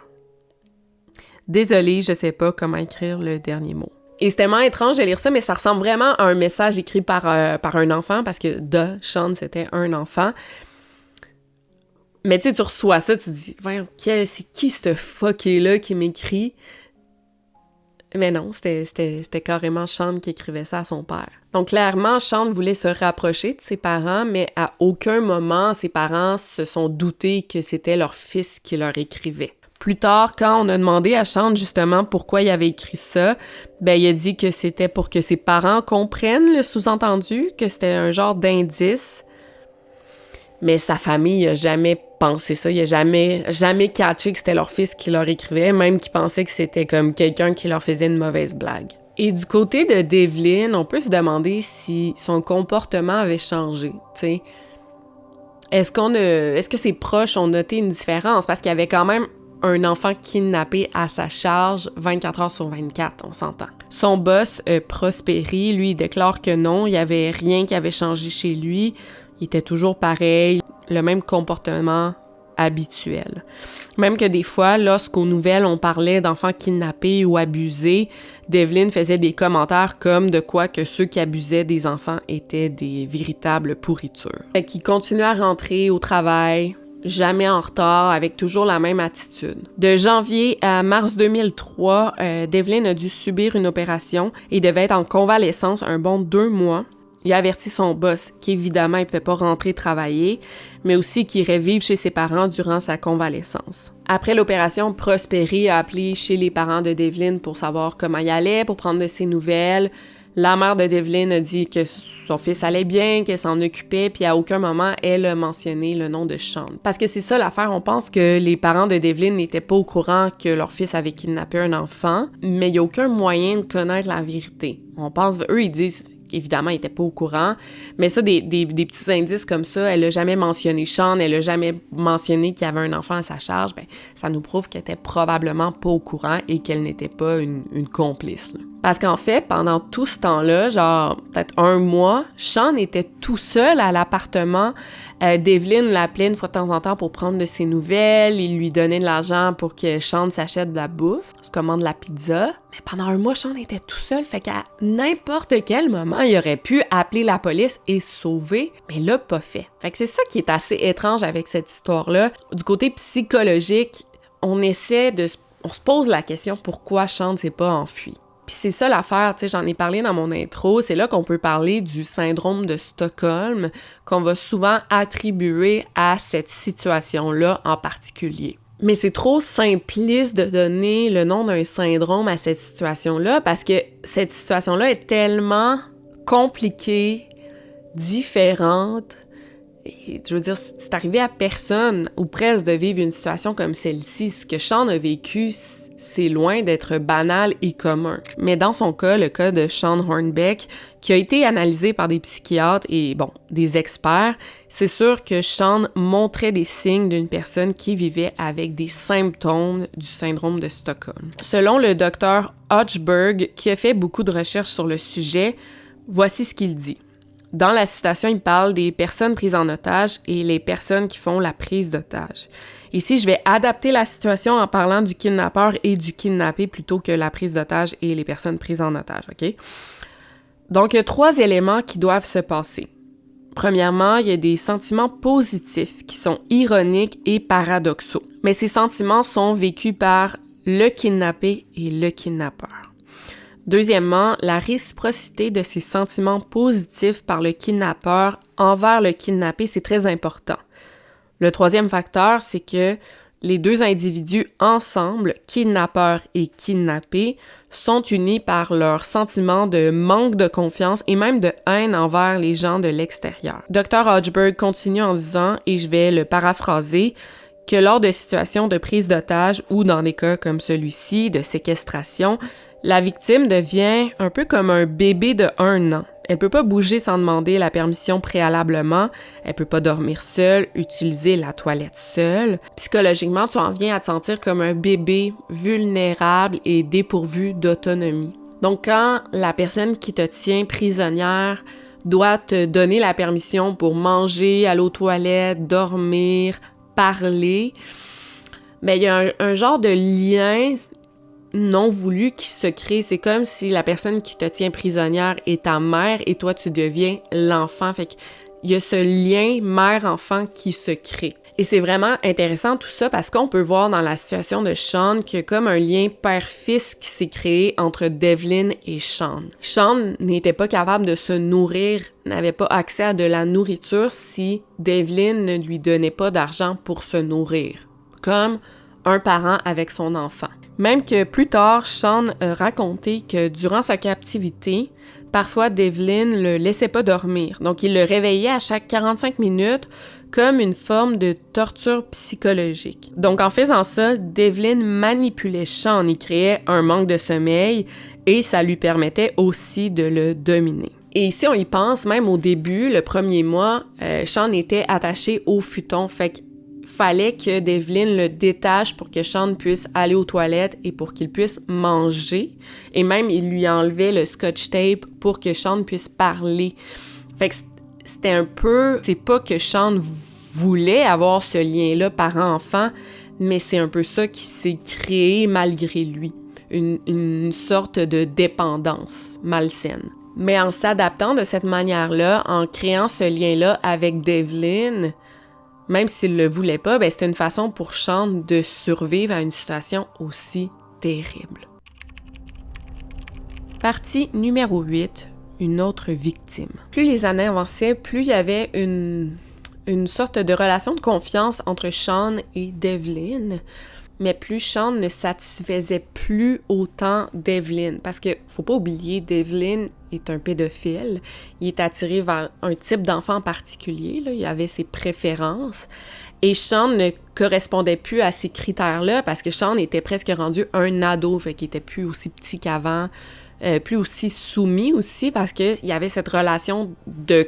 [SPEAKER 1] Désolée, je sais pas comment écrire le dernier mot. » Et c'est tellement étrange de lire ça, mais ça ressemble vraiment à un message écrit par un enfant, parce que Sean, c'était un enfant. Mais tu sais, tu reçois ça, tu te dis, voyons, c'est qui ce fucké-là qui m'écrit? Mais non, c'était carrément Sean qui écrivait ça à son père. Donc clairement, Sean voulait se rapprocher de ses parents, mais à aucun moment, ses parents se sont doutés que c'était leur fils qui leur écrivait. Plus tard, quand on a demandé à Sean justement pourquoi il avait écrit ça, ben il a dit que c'était pour que ses parents comprennent le sous-entendu, que c'était un genre d'indice. Mais sa famille n'a jamais pensé ça, il a jamais catché que c'était leur fils qui leur écrivait, même qu'ils pensaient que c'était comme quelqu'un qui leur faisait une mauvaise blague. Et du côté de Devlin, on peut se demander si son comportement avait changé, tu sais. Est-ce que ses proches ont noté une différence? Parce qu'il y avait quand même un enfant kidnappé à sa charge 24 heures sur 24, on s'entend. Son boss, Prosperi, lui, il déclare que non, il n'y avait rien qui avait changé chez lui. Il était toujours pareil, le même comportement habituel. Même que des fois, lorsqu'aux nouvelles, on parlait d'enfants kidnappés ou abusés, Devlin faisait des commentaires comme de quoi que ceux qui abusaient des enfants étaient des véritables pourritures. Qui continuait à rentrer au travail, jamais en retard, avec toujours la même attitude. De janvier à mars 2003, Devlin a dû subir une opération et devait être en convalescence un bon 2 mois. Il a averti son boss qu'évidemment, il ne pouvait pas rentrer travailler, mais aussi qu'il irait vivre chez ses parents durant sa convalescence. Après l'opération, Prosperi a appelé chez les parents de Devlin pour savoir comment il allait, pour prendre de ses nouvelles. La mère de Devlin a dit que son fils allait bien, qu'elle s'en occupait, puis à aucun moment, elle a mentionné le nom de Sean. Parce que c'est ça l'affaire, on pense que les parents de Devlin n'étaient pas au courant que leur fils avait kidnappé un enfant, mais il n'y a aucun moyen de connaître la vérité. On pense, eux, ils disent... Évidemment, il n'était pas au courant. Mais ça, des petits indices comme ça, elle n'a jamais mentionné Sean, elle n'a jamais mentionné qu'il y avait un enfant à sa charge, ben, ça nous prouve qu'elle était probablement pas au courant et qu'elle n'était pas une complice, là. Parce qu'en fait, pendant tout ce temps-là, genre peut-être 1 mois, Sean était tout seul à l'appartement. Devlin l'appelait une fois de temps en temps pour prendre de ses nouvelles. Il lui donnait de l'argent pour que Sean s'achète de la bouffe, se commande de la pizza. Mais pendant 1 mois, Sean était tout seul, fait qu'à n'importe quel moment, il aurait pu appeler la police et se sauver, mais là, pas fait. Fait que c'est ça qui est assez étrange avec cette histoire-là. Du côté psychologique, on se pose la question pourquoi Sean s'est pas enfui. Puis c'est ça l'affaire, tu sais, j'en ai parlé dans mon intro, c'est là qu'on peut parler du syndrome de Stockholm qu'on va souvent attribuer à cette situation-là en particulier. Mais c'est trop simpliste de donner le nom d'un syndrome à cette situation-là parce que cette situation-là est tellement compliquée, différente. Et, je veux dire, c'est arrivé à personne ou presque de vivre une situation comme celle-ci. Ce que Sean a vécu, c'est loin d'être banal et commun. Mais dans son cas, le cas de Sean Hornbeck, qui a été analysé par des psychiatres et, des experts, c'est sûr que Sean montrait des signes d'une personne qui vivait avec des symptômes du syndrome de Stockholm. Selon le docteur Hochberg, qui a fait beaucoup de recherches sur le sujet, voici ce qu'il dit. Dans la citation, il parle des personnes prises en otage et les personnes qui font la prise d'otage. Ici, je vais adapter la situation en parlant du kidnappeur et du kidnappé plutôt que la prise d'otage et les personnes prises en otage, OK? Donc, il y a 3 éléments qui doivent se passer. Premièrement, il y a des sentiments positifs qui sont ironiques et paradoxaux. Mais ces sentiments sont vécus par le kidnappé et le kidnappeur. Deuxièmement, la réciprocité de ces sentiments positifs par le kidnappeur envers le kidnappé, c'est très important. Le troisième facteur, c'est que les 2 individus ensemble, kidnappeur et kidnappé, sont unis par leur sentiment de manque de confiance et même de haine envers les gens de l'extérieur. Dr. Hodgeberg continue en disant, et je vais le paraphraser, que lors de situations de prise d'otage ou dans des cas comme celui-ci, de séquestration, la victime devient un peu comme un bébé de 1 an. Elle peut pas bouger sans demander la permission préalablement, elle peut pas dormir seule, utiliser la toilette seule. Psychologiquement, tu en viens à te sentir comme un bébé vulnérable et dépourvu d'autonomie. Donc quand la personne qui te tient prisonnière doit te donner la permission pour manger, aller aux toilettes, dormir, parler, ben il y a un genre de lien non voulu qui se crée. C'est comme si la personne qui te tient prisonnière est ta mère et toi, tu deviens l'enfant. Fait qu'il y a ce lien mère-enfant qui se crée. Et c'est vraiment intéressant tout ça parce qu'on peut voir dans la situation de Sean qu'il y a comme un lien père-fils qui s'est créé entre Devlin et Sean. Sean n'était pas capable de se nourrir, n'avait pas accès à de la nourriture si Devlin ne lui donnait pas d'argent pour se nourrir, comme un parent avec son enfant. Même que plus tard, Sean a raconté que durant sa captivité, parfois Devlin le laissait pas dormir. Donc, il le réveillait à chaque 45 minutes comme une forme de torture psychologique. Donc, en faisant ça, Devlin manipulait Sean. Il créait un manque de sommeil et ça lui permettait aussi de le dominer. Et ici, on y pense, même au début, le premier mois, Sean était attaché au futon. Fait que fallait que Devlin le détache pour que Sean puisse aller aux toilettes et pour qu'il puisse manger. Et même, il lui enlevait le scotch tape pour que Sean puisse parler. Fait que c'était un peu... C'est pas que Sean voulait avoir ce lien-là parent-enfant, mais c'est un peu ça qui s'est créé malgré lui. Une sorte de dépendance malsaine. Mais en s'adaptant de cette manière-là, en créant ce lien-là avec Devlin, même s'il le voulait pas, ben c'était une façon pour Sean de survivre à une situation aussi terrible. Partie numéro 8, une autre victime. Plus les années avançaient, plus il y avait une sorte de relation de confiance entre Sean et Devlin, mais plus Sean ne satisfaisait plus autant Devlin. Parce que, faut pas oublier, Devlin est un pédophile. Il est attiré vers un type d'enfant en particulier, là. Il avait ses préférences. Et Sean ne correspondait plus à ces critères-là parce que Sean était presque rendu un ado, fait qu'il était plus aussi petit qu'avant. Plus aussi soumis aussi parce qu'il y avait cette relation de...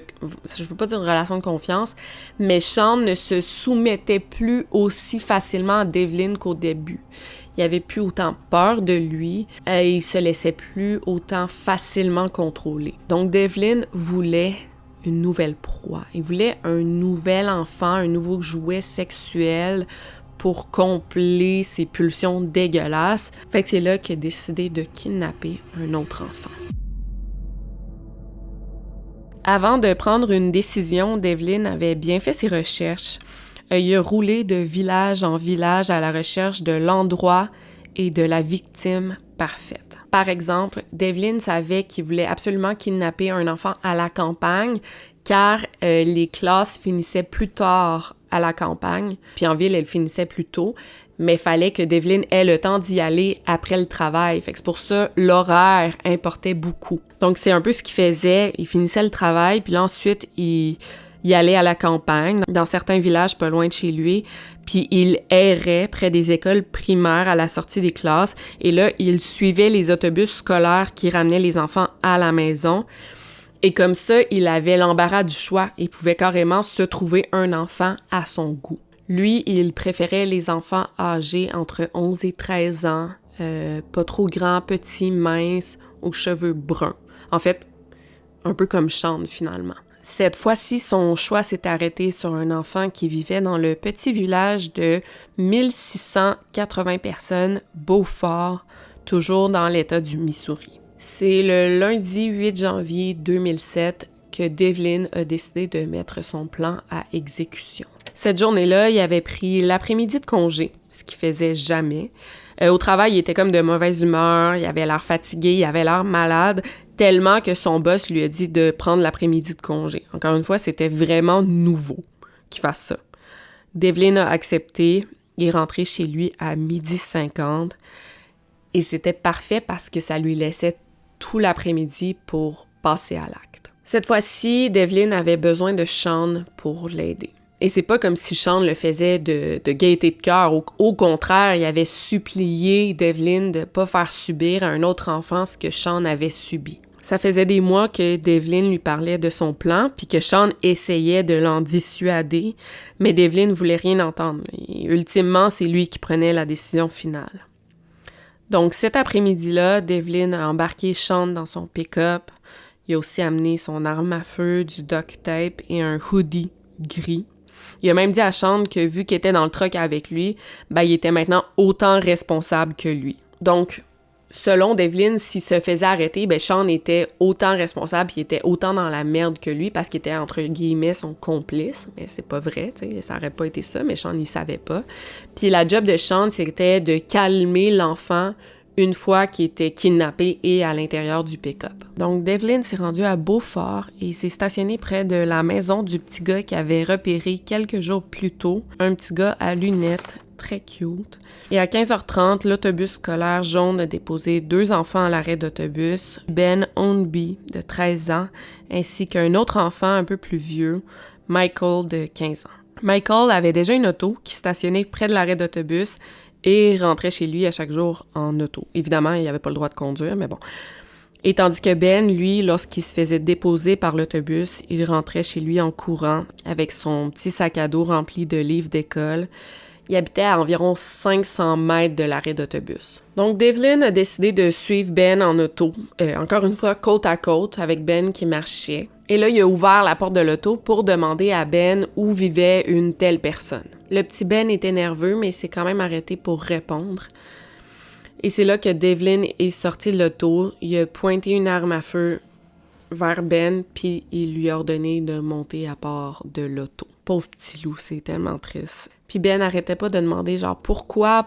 [SPEAKER 1] Je veux pas dire relation de confiance, mais Sean ne se soumettait plus aussi facilement à Devlin qu'au début. Il avait plus autant peur de lui et il se laissait plus autant facilement contrôler. Donc Devlin voulait une nouvelle proie. Il voulait un nouvel enfant, un nouveau jouet sexuel pour combler ses pulsions dégueulasses. Fait que c'est là qu'il a décidé de kidnapper un autre enfant. Avant de prendre une décision, Devlin avait bien fait ses recherches. Il a roulé de village en village à la recherche de l'endroit et de la victime parfaite. Par exemple, Devlin savait qu'il voulait absolument kidnapper un enfant à la campagne car les classes finissaient plus tard à la campagne, puis en ville, elles finissaient plus tôt, mais il fallait que Devlin ait le temps d'y aller après le travail. Fait que c'est pour ça l'horaire importait beaucoup. Donc c'est un peu ce qu'il faisait, il finissait le travail, puis là, ensuite, il allait à la campagne, dans certains villages pas loin de chez lui, puis il errait près des écoles primaires à la sortie des classes, et là, il suivait les autobus scolaires qui ramenaient les enfants à la maison. Et comme ça, il avait l'embarras du choix. Il pouvait carrément se trouver un enfant à son goût. Lui, il préférait les enfants âgés entre 11 et 13 ans, pas trop grands, petits, minces, aux cheveux bruns. En fait, un peu comme Sean, finalement. Cette fois-ci, son choix s'est arrêté sur un enfant qui vivait dans le petit village de 1680 personnes, Beaufort, toujours dans l'État du Missouri. C'est le lundi 8 janvier 2007 que Devlin a décidé de mettre son plan à exécution. Cette journée-là, il avait pris l'après-midi de congé, ce qu'il faisait jamais. Au travail, il était comme de mauvaise humeur, il avait l'air fatigué, il avait l'air malade, tellement que son boss lui a dit de prendre l'après-midi de congé. Encore une fois, c'était vraiment nouveau qu'il fasse ça. Devlin a accepté, il est rentré chez lui à 12h50 et c'était parfait parce que ça lui laissait tout l'après-midi pour passer à l'acte. Cette fois-ci, Devlin avait besoin de Sean pour l'aider. Et c'est pas comme si Sean le faisait de gaieté de cœur. Au contraire, il avait supplié Devlin de pas faire subir à un autre enfant ce que Sean avait subi. Ça faisait des mois que Devlin lui parlait de son plan, puis que Sean essayait de l'en dissuader, mais Devlin voulait rien entendre. Et ultimement, c'est lui qui prenait la décision finale. Donc cet après-midi-là, Devlin a embarqué Sean dans son pick-up. Il a aussi amené son arme à feu, du duct tape et un hoodie gris. Il a même dit à Sean que vu qu'il était dans le truck avec lui, il était maintenant autant responsable que lui. Donc, selon Devlin, s'il se faisait arrêter, Sean était autant responsable, il était autant dans la merde que lui parce qu'il était entre guillemets son complice. Mais c'est pas vrai, ça aurait pas été ça, mais Sean il savait pas. Puis la job de Sean, c'était de calmer l'enfant une fois qu'il était kidnappé et à l'intérieur du pick-up. Donc, Devlin s'est rendu à Beaufort et il s'est stationné près de la maison du petit gars qu'il avait repéré quelques jours plus tôt, un petit gars à lunettes, très cute. Et à 15h30, l'autobus scolaire jaune a déposé 2 enfants à l'arrêt d'autobus, Ben Ownby, de 13 ans, ainsi qu'un autre enfant un peu plus vieux, Michael, de 15 ans. Michael avait déjà une auto qui stationnait près de l'arrêt d'autobus et rentrait chez lui à chaque jour en auto. Évidemment, il n'avait pas le droit de conduire, mais bon. Et tandis que Ben, lui, lorsqu'il se faisait déposer par l'autobus, il rentrait chez lui en courant avec son petit sac à dos rempli de livres d'école. Il habitait à environ 500 mètres de l'arrêt d'autobus. Donc, Devlin a décidé de suivre Ben en auto, encore une fois côte à côte avec Ben qui marchait. Et là, il a ouvert la porte de l'auto pour demander à Ben où vivait une telle personne. Le petit Ben était nerveux, mais il s'est quand même arrêté pour répondre. Et c'est là que Devlin est sorti de l'auto, il a pointé une arme à feu vers Ben, puis il lui a ordonné de monter à bord de l'auto. Pauvre petit loup, c'est tellement triste. Puis Ben n'arrêtait pas de demander genre pourquoi,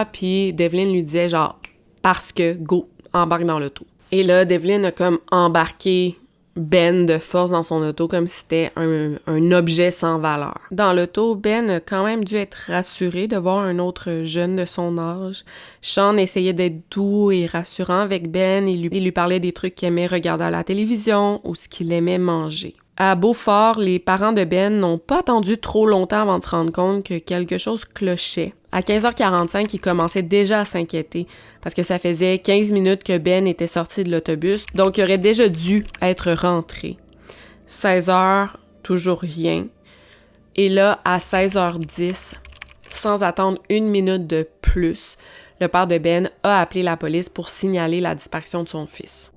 [SPEAKER 1] puis Devlin lui disait genre parce que go, embarque dans l'auto. Et là, Devlin a comme embarqué Ben de force dans son auto comme si c'était un objet sans valeur. Dans l'auto, Ben a quand même dû être rassuré de voir un autre jeune de son âge. Sean essayait d'être doux et rassurant avec Ben et lui parlait des trucs qu'il aimait regarder à la télévision ou ce qu'il aimait manger. À Beaufort, les parents de Ben n'ont pas attendu trop longtemps avant de se rendre compte que quelque chose clochait. À 15h45, ils commençaient déjà à s'inquiéter parce que ça faisait 15 minutes que Ben était sorti de l'autobus, donc il aurait déjà dû être rentré. 16h, toujours rien. Et là, à 16h10, sans attendre une minute de plus, le père de Ben a appelé la police pour signaler la disparition de son fils.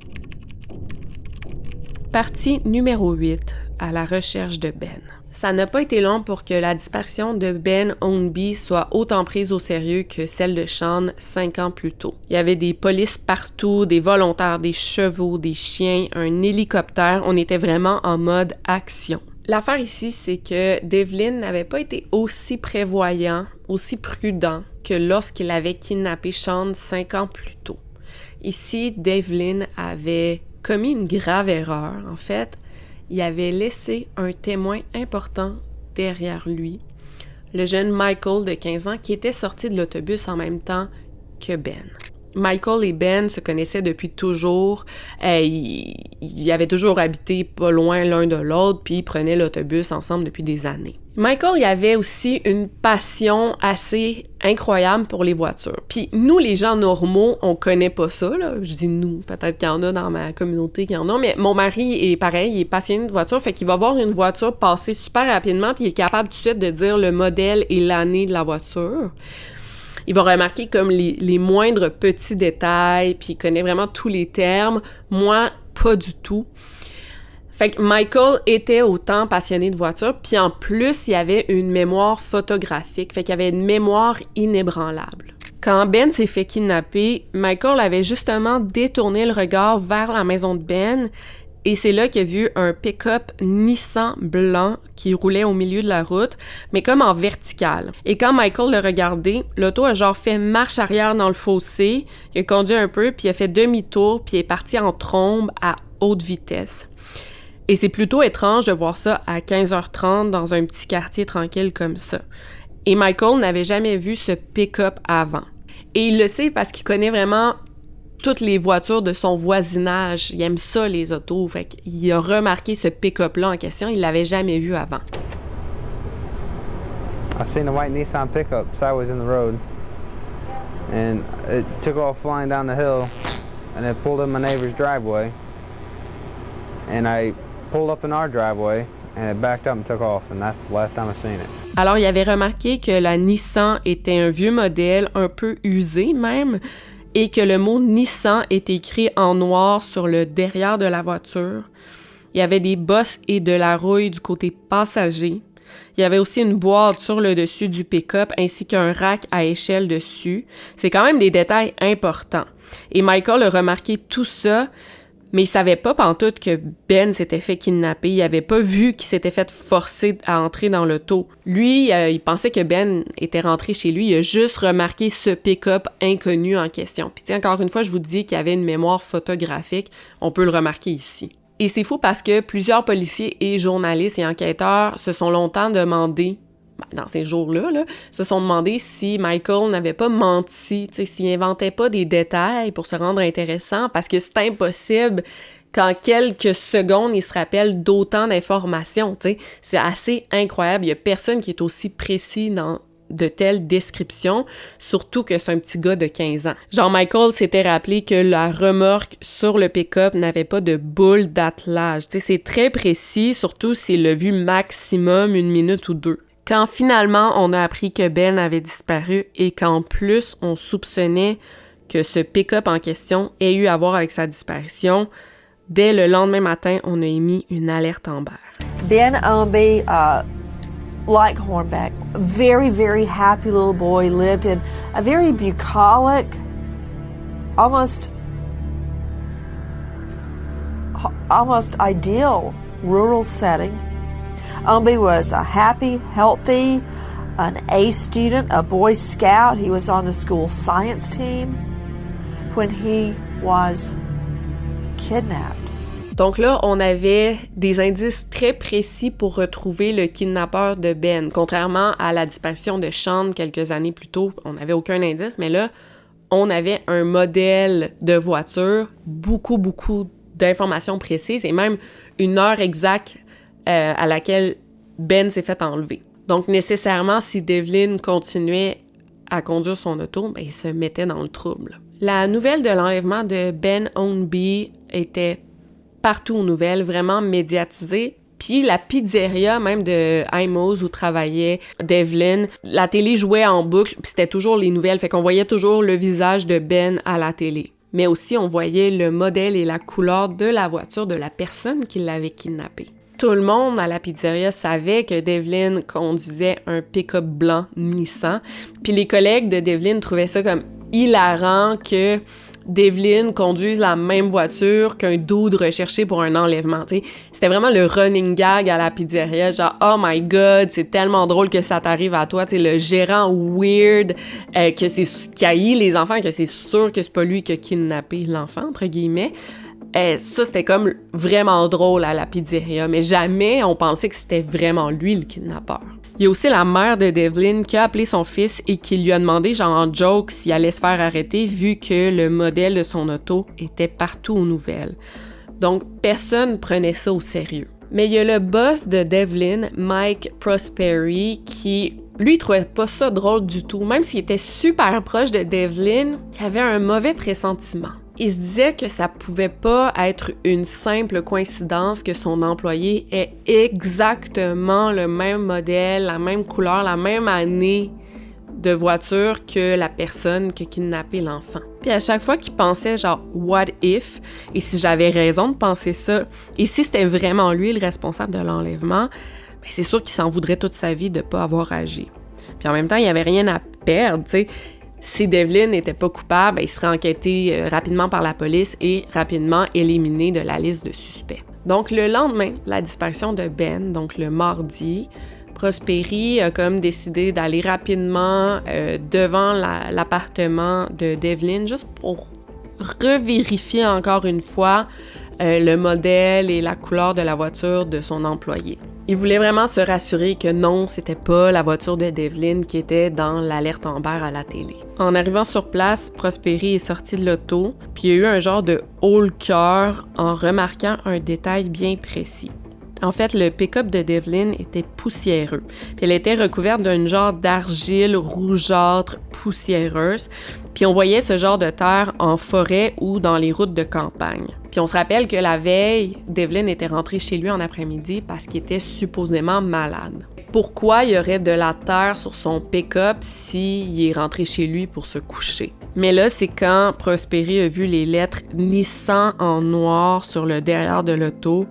[SPEAKER 1] Partie numéro 8, à la recherche de Ben. Ça n'a pas été long pour que la disparition de Ben Ownby soit autant prise au sérieux que celle de Sean 5 ans plus tôt. Il y avait des polices partout, des volontaires, des chevaux, des chiens, un hélicoptère. On était vraiment en mode action. L'affaire ici, c'est que Devlin n'avait pas été aussi prévoyant, aussi prudent que lorsqu'il avait kidnappé Sean 5 ans plus tôt. Ici, Devlin avait commis une grave erreur. En fait, il avait laissé un témoin important derrière lui, le jeune Michael de 15 ans qui était sorti de l'autobus en même temps que Ben. Michael et Ben se connaissaient depuis toujours. Ils avaient toujours habité pas loin l'un de l'autre, puis ils prenaient l'autobus ensemble depuis des années. Michael, il avait aussi une passion assez incroyable pour les voitures. Puis nous, les gens normaux, on connaît pas ça, là. Je dis nous, peut-être qu'il y en a dans ma communauté qui en a, mais mon mari est pareil, il est passionné de voiture, fait qu'il va voir une voiture passer super rapidement, puis il est capable tout de suite de dire le modèle et l'année de la voiture. Il va remarquer comme les moindres petits détails, puis il connaît vraiment tous les termes. Moi, pas du tout. Fait que Michael était autant passionné de voitures, puis en plus, il avait une mémoire photographique, fait qu'il avait une mémoire inébranlable. Quand Ben s'est fait kidnapper, Michael avait justement détourné le regard vers la maison de Ben et c'est là qu'il a vu un pick-up Nissan blanc qui roulait au milieu de la route, mais comme en verticale. Et quand Michael l'a regardé, l'auto a genre fait marche arrière dans le fossé, il a conduit un peu, puis il a fait demi-tour, puis il est parti en trombe à haute vitesse. Et c'est plutôt étrange de voir ça à 15h30 dans un petit quartier tranquille comme ça. Et Michael n'avait jamais vu ce pick-up avant. Et il le sait parce qu'il connaît vraiment toutes les voitures de son voisinage. Il aime ça, les autos. Fait qu'il a remarqué ce pick-up-là en question. Il l'avait jamais vu avant.
[SPEAKER 4] I seen a white Nissan pickup sideways in the road. And it took off flying down the hill. And it pulled in my neighbor's driveway. And I pulled up in our driveway. And it backed up and took off. And that's the last time I've seen it.
[SPEAKER 1] Alors, il avait remarqué que la Nissan était un vieux modèle, un peu usé même, et que le mot Nissan était écrit en noir sur le derrière de la voiture. Il y avait des bosses et de la rouille du côté passager. Il y avait aussi une boîte sur le dessus du pick-up ainsi qu'un rack à échelle dessus. C'est quand même des détails importants. Et Michael a remarqué tout ça, mais il savait pas pantoute que Ben s'était fait kidnapper. Il avait pas vu qu'il s'était fait forcer à entrer dans l'auto. Lui, il pensait que Ben était rentré chez lui. Il a juste remarqué ce pick-up inconnu en question. Puis encore une fois, je vous dis qu'il avait une mémoire photographique. On peut le remarquer ici. Et c'est fou parce que plusieurs policiers et journalistes et enquêteurs se sont longtemps demandé, dans ces jours-là, se sont demandé si Michael n'avait pas menti, s'il inventait pas des détails pour se rendre intéressant, parce que c'est impossible qu'en quelques secondes, il se rappelle d'autant d'informations, t'sais. C'est assez incroyable. Il y a personne qui est aussi précis dans de telles descriptions, surtout que c'est un petit gars de 15 ans. Genre, Michael s'était rappelé que la remorque sur le pick-up n'avait pas de boule d'attelage. Tu sais, c'est très précis, surtout s'il l'a vu maximum 1 minute ou 2. Quand finalement, on a appris que Ben avait disparu et qu'en plus, on soupçonnait que ce pick-up en question ait eu à voir avec sa disparition, dès le lendemain matin, on a émis une alerte Amber.
[SPEAKER 5] Ben Ownby, like Hornbeck, very, very happy little boy, lived in a very bucolic, almost ideal rural setting. Ownby was a happy, healthy, an A student, a Boy Scout. He was on the school science team when he was kidnapped.
[SPEAKER 1] Donc là, on avait des indices très précis pour retrouver le kidnappeur de Ben. Contrairement à la disparition de Sean quelques années plus tôt, on n'avait aucun indice, mais là, on avait un modèle de voiture, beaucoup d'informations précises et même une heure exacte à laquelle Ben s'est fait enlever. Donc nécessairement, si Devlin continuait à conduire son auto, ben, il se mettait dans le trouble. La nouvelle de l'enlèvement de Ben Ownby était partout aux nouvelles, vraiment médiatisée. Puis la pizzeria même de Imo's où travaillait Devlin, la télé jouait en boucle, puis c'était toujours les nouvelles, fait qu'on voyait toujours le visage de Ben à la télé. Mais aussi, on voyait le modèle et la couleur de la voiture de la personne qui l'avait kidnappé. Tout le monde à la pizzeria savait que Devlin conduisait un pick-up blanc Nissan, puis les collègues de Devlin trouvaient ça comme hilarant que Devlin conduise la même voiture qu'un dude recherché pour un enlèvement, tu sais. C'était vraiment le running gag à la pizzeria, genre « Oh my God, c'est tellement drôle que ça t'arrive à toi », tu sais, le gérant weird qui haït les enfants, que c'est sûr que c'est pas lui qui a kidnappé l'enfant, entre guillemets. Ça, c'était comme vraiment drôle à la pizzeria, mais jamais on pensait que c'était vraiment lui le kidnappeur. Il y a aussi la mère de Devlin qui a appelé son fils et qui lui a demandé, genre en joke, s'il allait se faire arrêter vu que le modèle de son auto était partout aux nouvelles. Donc, personne prenait ça au sérieux. Mais il y a le boss de Devlin, Mike Prosperi, qui, lui, trouvait pas ça drôle du tout. Même s'il était super proche de Devlin, il avait un mauvais pressentiment. Il se disait que ça pouvait pas être une simple coïncidence que son employé ait exactement le même modèle, la même couleur, la même année de voiture que la personne qui a kidnappé l'enfant. Puis à chaque fois qu'il pensait genre « what if » et si j'avais raison de penser ça, et si c'était vraiment lui le responsable de l'enlèvement, ben c'est sûr qu'il s'en voudrait toute sa vie de pas avoir agi. Puis en même temps, il n'y avait rien à perdre, tu sais. Si Devlin n'était pas coupable, il serait enquêté rapidement par la police et rapidement éliminé de la liste de suspects. Donc le lendemain, la disparition de Ben, donc le mardi, Prosperi a comme décidé d'aller rapidement devant l'appartement de Devlin juste pour revérifier encore une fois le modèle et la couleur de la voiture de son employé. Il voulait vraiment se rassurer que non, c'était pas la voiture de Devlin qui était dans l'alerte Amber à la télé. En arrivant sur place, Prosperi est sorti de l'auto, puis il y a eu un genre de haut-le-cœur en remarquant un détail bien précis. En fait, le pick-up de Devlin était poussiéreux, puis elle était recouverte d'un genre d'argile rougeâtre poussiéreuse, puis on voyait ce genre de terre en forêt ou dans les routes de campagne. Puis on se rappelle que la veille, Devlin était rentré chez lui en après-midi parce qu'il était supposément malade. Pourquoi il y aurait de la terre sur son pick-up s'il est rentré chez lui pour se coucher? Mais là, c'est quand Prosperi a vu les lettres Nissan en noir sur le derrière de l'auto.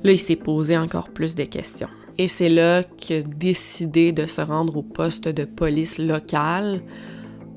[SPEAKER 1] Là, il s'est posé encore plus de questions. Et c'est là qu'il a décidé de se rendre au poste de police local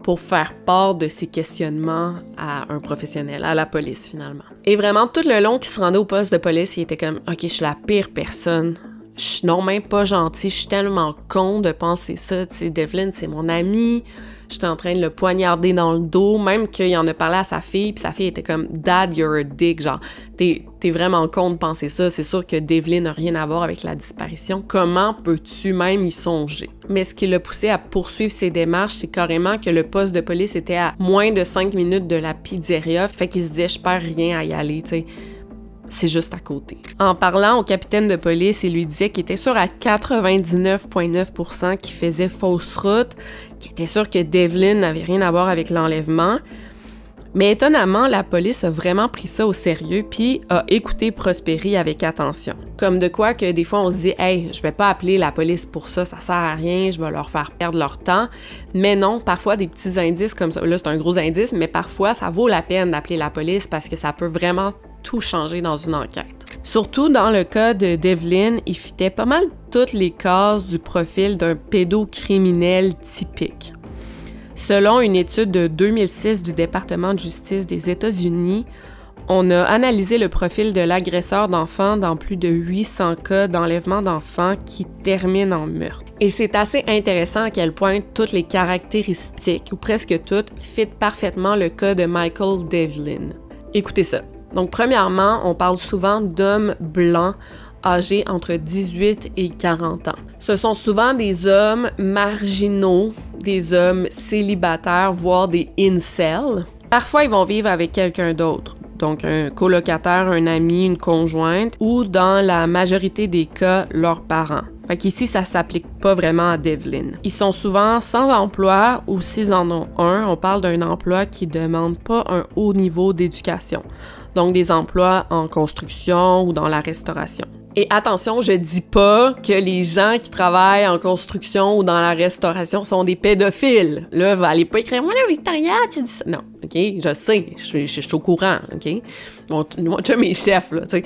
[SPEAKER 1] pour faire part de ses questionnements à un professionnel, à la police finalement. Et vraiment, tout le long qu'il se rendait au poste de police, il était comme « Ok, je suis la pire personne. Je suis non même pas gentil. Je suis tellement con de penser ça. Tu sais, Devlin, c'est mon ami. J'étais en train de le poignarder dans le dos, même qu'il en a parlé à sa fille, puis sa fille était comme « Dad, you're a dick », genre « T'es vraiment con de penser ça, c'est sûr que Devlin n'a rien à voir avec la disparition, comment peux-tu même y songer? » Mais ce qui l'a poussé à poursuivre ses démarches, c'est carrément que le poste de police était à moins de 5 minutes de la pizzeria, fait qu'il se disait « Je perds rien à y aller », tu sais. C'est juste à côté. En parlant au capitaine de police, il lui disait qu'il était sûr à 99,9% qu'il faisait fausse route, qu'il était sûr que Devlin n'avait rien à voir avec l'enlèvement. Mais étonnamment, la police a vraiment pris ça au sérieux puis a écouté Prosperi avec attention. Comme de quoi que des fois on se dit « Hey, je vais pas appeler la police pour ça, ça sert à rien, je vais leur faire perdre leur temps. » Mais non, parfois des petits indices comme ça, là c'est un gros indice, mais parfois ça vaut la peine d'appeler la police parce que ça peut vraiment tout changer dans une enquête. Surtout dans le cas de Devlin, il fitait pas mal toutes les cases du profil d'un pédocriminel typique. Selon une étude de 2006 du département de justice des États-Unis, on a analysé le profil de l'agresseur d'enfants dans plus de 800 cas d'enlèvement d'enfants qui terminent en meurtre. Et c'est assez intéressant à quel point toutes les caractéristiques, ou presque toutes, fitent parfaitement le cas de Michael Devlin. Écoutez ça. Donc, premièrement, on parle souvent d'hommes blancs âgés entre 18 et 40 ans. Ce sont souvent des hommes marginaux, des hommes célibataires, voire des incels. Parfois, ils vont vivre avec quelqu'un d'autre, donc un colocataire, un ami, une conjointe, ou dans la majorité des cas, leurs parents. Fait qu'ici, ça s'applique pas vraiment à Devlin. Ils sont souvent sans emploi ou s'ils en ont un, on parle d'un emploi qui demande pas un haut niveau d'éducation. Donc des emplois en construction ou dans la restauration. Et attention, je dis pas que les gens qui travaillent en construction ou dans la restauration sont des pédophiles. Là, allez pas écrire « Moi, là, Victoria, tu dis ça. » Non, OK? Je sais, je suis au courant, OK? Mon chum est chef, là, tu sais.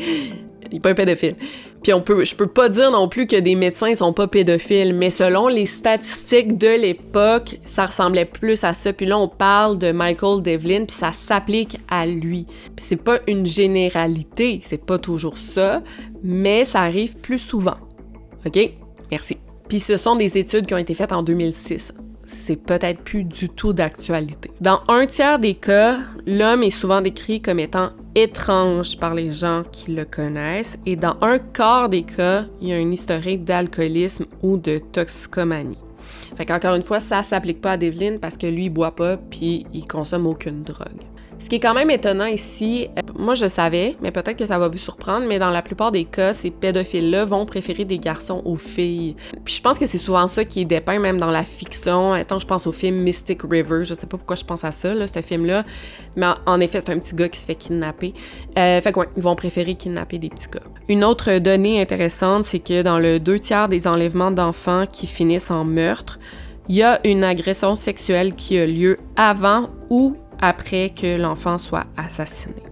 [SPEAKER 1] Il est pas un pédophile. Puis je peux pas dire non plus que des médecins sont pas pédophiles, mais selon les statistiques de l'époque, ça ressemblait plus à ça. Puis là, on parle de Michael Devlin, puis ça s'applique à lui. Puis c'est pas une généralité, c'est pas toujours ça, mais ça arrive plus souvent. OK? Merci. Puis ce sont des études qui ont été faites en 2006. C'est peut-être plus du tout d'actualité. Dans 1/3 des cas, l'homme est souvent décrit comme étant étrange par les gens qui le connaissent et dans 1/4 des cas, il y a un historique d'alcoolisme ou de toxicomanie. Fait qu'encore une fois, ça s'applique pas à Devlin parce que lui, il boit pas puis il consomme aucune drogue. Ce qui est quand même étonnant ici, moi je savais, mais peut-être que ça va vous surprendre, mais dans la plupart des cas, ces pédophiles-là vont préférer des garçons aux filles. Puis je pense que c'est souvent ça qui est dépeint même dans la fiction. Attends, je pense au film Mystic River, je sais pas pourquoi je pense à ça, là, ce film-là, mais en effet, c'est un petit gars qui se fait kidnapper. Fait que ouais, ils vont préférer kidnapper des petits gars. Une autre donnée intéressante, c'est que dans le 2/3 des enlèvements d'enfants qui finissent en meurtre, il y a une agression sexuelle qui a lieu avant ou après que l'enfant soit assassiné.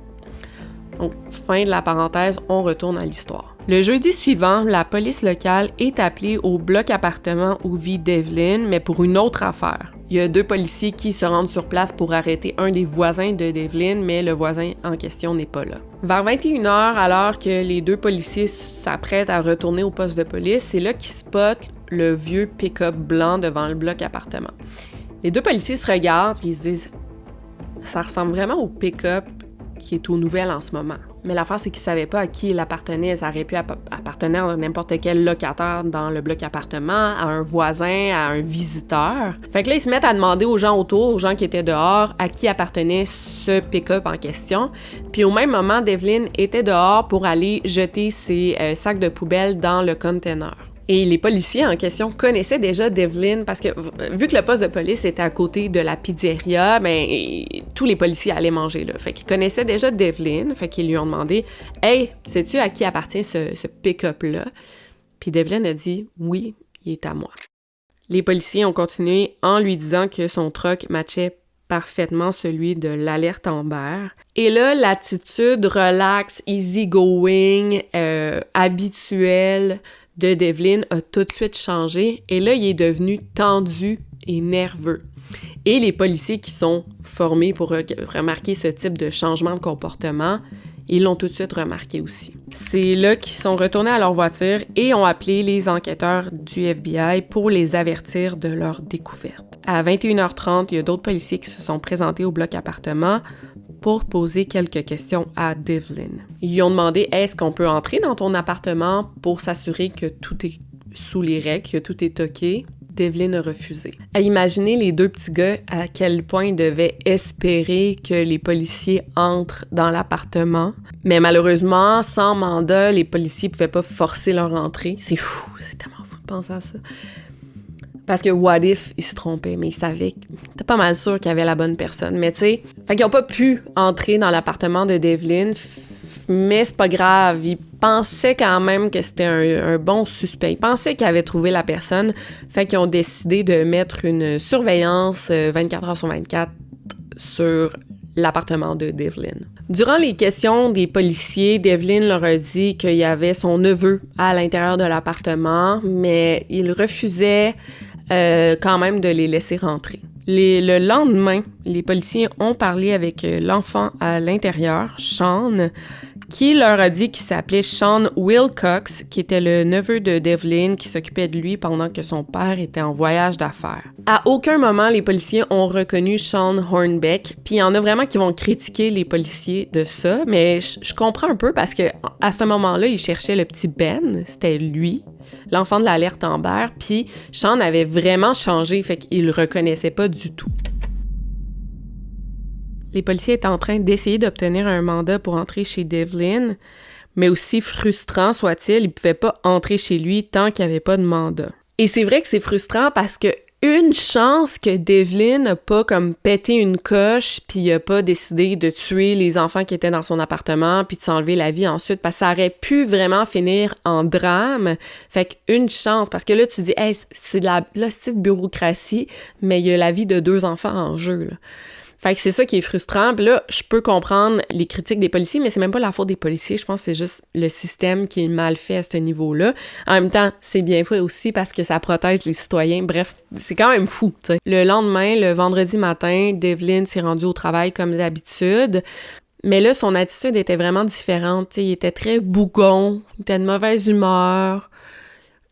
[SPEAKER 1] Donc, fin de la parenthèse, on retourne à l'histoire. Le jeudi suivant, la police locale est appelée au bloc appartement où vit Devlin, mais pour une autre affaire. Il y a 2 policiers qui se rendent sur place pour arrêter un des voisins de Devlin, mais le voisin en question n'est pas là. Vers 21h, alors que les 2 policiers s'apprêtent à retourner au poste de police, c'est là qu'ils spotent le vieux pick-up blanc devant le bloc appartement. Les 2 policiers se regardent et ils se disent « Ça ressemble vraiment au pick-up qui est aux nouvelles en ce moment. » Mais l'affaire, c'est qu'ils savaient pas à qui il appartenait. Ça aurait pu appartenir à n'importe quel locataire dans le bloc appartement, à un voisin, à un visiteur. Fait que là, ils se mettent à demander aux gens autour, aux gens qui étaient dehors, à qui appartenait ce pick-up en question. Puis au même moment, Devlin était dehors pour aller jeter ses sacs de poubelle dans le container. Et les policiers en question connaissaient déjà Devlin parce que, vu que le poste de police était à côté de la pizzeria, tous les policiers allaient manger là. Fait qu'ils connaissaient déjà Devlin, fait qu'ils lui ont demandé « Hey, sais-tu à qui appartient ce pick-up-là? » Puis Devlin a dit « Oui, il est à moi. » Les policiers ont continué en lui disant que son truck matchait parfaitement celui de l'alerte Amber. Et là, l'attitude relax, easy-going, habituelle de Devlin a tout de suite changé et là, il est devenu tendu et nerveux. Et les policiers qui sont formés pour remarquer ce type de changement de comportement, ils l'ont tout de suite remarqué aussi. C'est là qu'ils sont retournés à leur voiture et ont appelé les enquêteurs du FBI pour les avertir de leur découverte. À 21h30, il y a d'autres policiers qui se sont présentés au bloc appartement pour poser quelques questions à Devlin. Ils ont demandé « Est-ce qu'on peut entrer dans ton appartement pour s'assurer que tout est sous les règles, que tout est OK? » Devlin a refusé. À imaginer les 2 petits gars à quel point ils devaient espérer que les policiers entrent dans l'appartement. Mais malheureusement, sans mandat, les policiers pouvaient pas forcer leur entrée. C'est fou, c'est tellement fou de penser à ça. Parce que what if, ils se trompaient, mais ils savaient, t'es pas mal sûr qu'il y avait la bonne personne. Mais tu sais, fait qu'ils ont pas pu entrer dans l'appartement de Devlin, mais c'est pas grave. Ils pensaient quand même que c'était un bon suspect. Ils pensaient qu'ils avaient trouvé la personne, fait qu'ils ont décidé de mettre une surveillance 24 heures sur 24 sur l'appartement de Devlin. Durant les questions des policiers, Devlin leur a dit qu'il y avait son neveu à l'intérieur de l'appartement, mais il refusait quand même de les laisser rentrer. Le lendemain, les policiers ont parlé avec l'enfant à l'intérieur, Sean, qui leur a dit qu'il s'appelait Sean Wilcox, qui était le neveu de Devlin, qui s'occupait de lui pendant que son père était en voyage d'affaires. À aucun moment, les policiers ont reconnu Sean Hornbeck, puis il y en a vraiment qui vont critiquer les policiers de ça, mais je comprends un peu parce que à ce moment-là, ils cherchaient le petit Ben, c'était lui, l'enfant de l'alerte Amber, puis Sean avait vraiment changé, fait qu'ils le reconnaissaient pas du tout. Les policiers étaient en train d'essayer d'obtenir un mandat pour entrer chez Devlin, mais aussi frustrant soit-il, ils ne pouvaient pas entrer chez lui tant qu'il n'y avait pas de mandat. Et c'est vrai que c'est frustrant parce que une chance que Devlin n'a pas comme pété une coche puis il n'a pas décidé de tuer les enfants qui étaient dans son appartement puis de s'enlever la vie ensuite parce que ça aurait pu vraiment finir en drame. Fait qu'une chance, parce que là tu dis hey, c'est de la petite bureaucratie, mais il y a la vie de 2 enfants en jeu, là. Fait que c'est ça qui est frustrant. Puis là, je peux comprendre les critiques des policiers, mais c'est même pas la faute des policiers. Je pense que c'est juste le système qui est mal fait à ce niveau-là. En même temps, c'est bien fait aussi parce que ça protège les citoyens. Bref, c'est quand même fou, tu sais. Le lendemain, le vendredi matin, Devlin s'est rendu au travail comme d'habitude. Mais là, son attitude était vraiment différente. Tu sais, il était très bougon, il était de mauvaise humeur.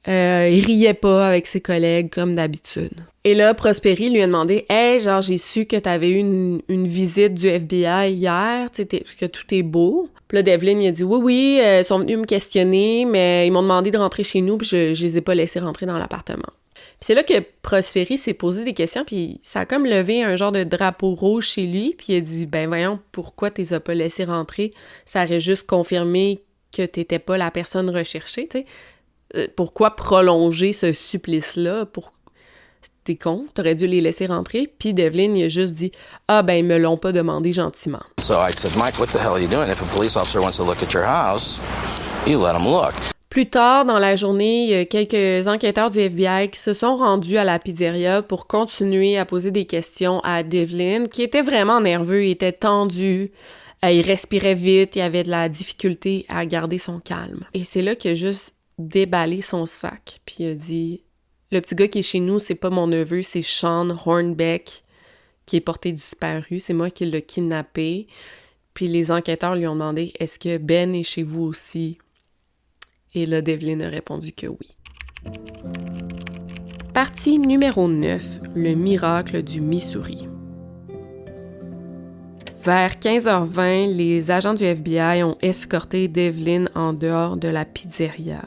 [SPEAKER 1] Il riait pas avec ses collègues comme d'habitude. Et là, Prosperi lui a demandé « Hey, genre, j'ai su que t'avais eu une visite du FBI hier, tu sais, que tout est beau. » Puis là, Devlin, il a dit « Oui, ils sont venus me questionner, mais ils m'ont demandé de rentrer chez nous, puis je les ai pas laissés rentrer dans l'appartement. » Puis c'est là que Prosperi s'est posé des questions, puis ça a comme levé un genre de drapeau rouge chez lui, puis il a dit « Ben voyons, pourquoi t'es pas laissés rentrer? Ça aurait juste confirmé que t'étais pas la personne recherchée, tu sais. Pourquoi prolonger ce supplice-là? T'es con, t'aurais dû les laisser rentrer. » Puis Devlin, il a juste dit « Ah, ben, ils me l'ont pas demandé gentiment. »
[SPEAKER 6] So I said, Mike, what the hell are you doing? If a police officer wants to look at your house, you let him look.
[SPEAKER 1] Plus tard dans la journée, il y a quelques enquêteurs du FBI qui se sont rendus à la pizzeria pour continuer à poser des questions à Devlin, qui était vraiment nerveux, il était tendu, il respirait vite, il avait de la difficulté à garder son calme. Et c'est là qu'il a juste déballé son sac, puis il a dit Le petit gars qui est chez nous, c'est pas mon neveu, c'est Sean Hornbeck qui est porté disparu. C'est moi qui l'ai kidnappé. Puis les enquêteurs lui ont demandé « Est-ce que Ben est chez vous aussi? » Et là, Devlin a répondu que oui. Partie numéro 9, le miracle du Missouri. Vers 15h20, les agents du FBI ont escorté Devlin en dehors de la pizzeria.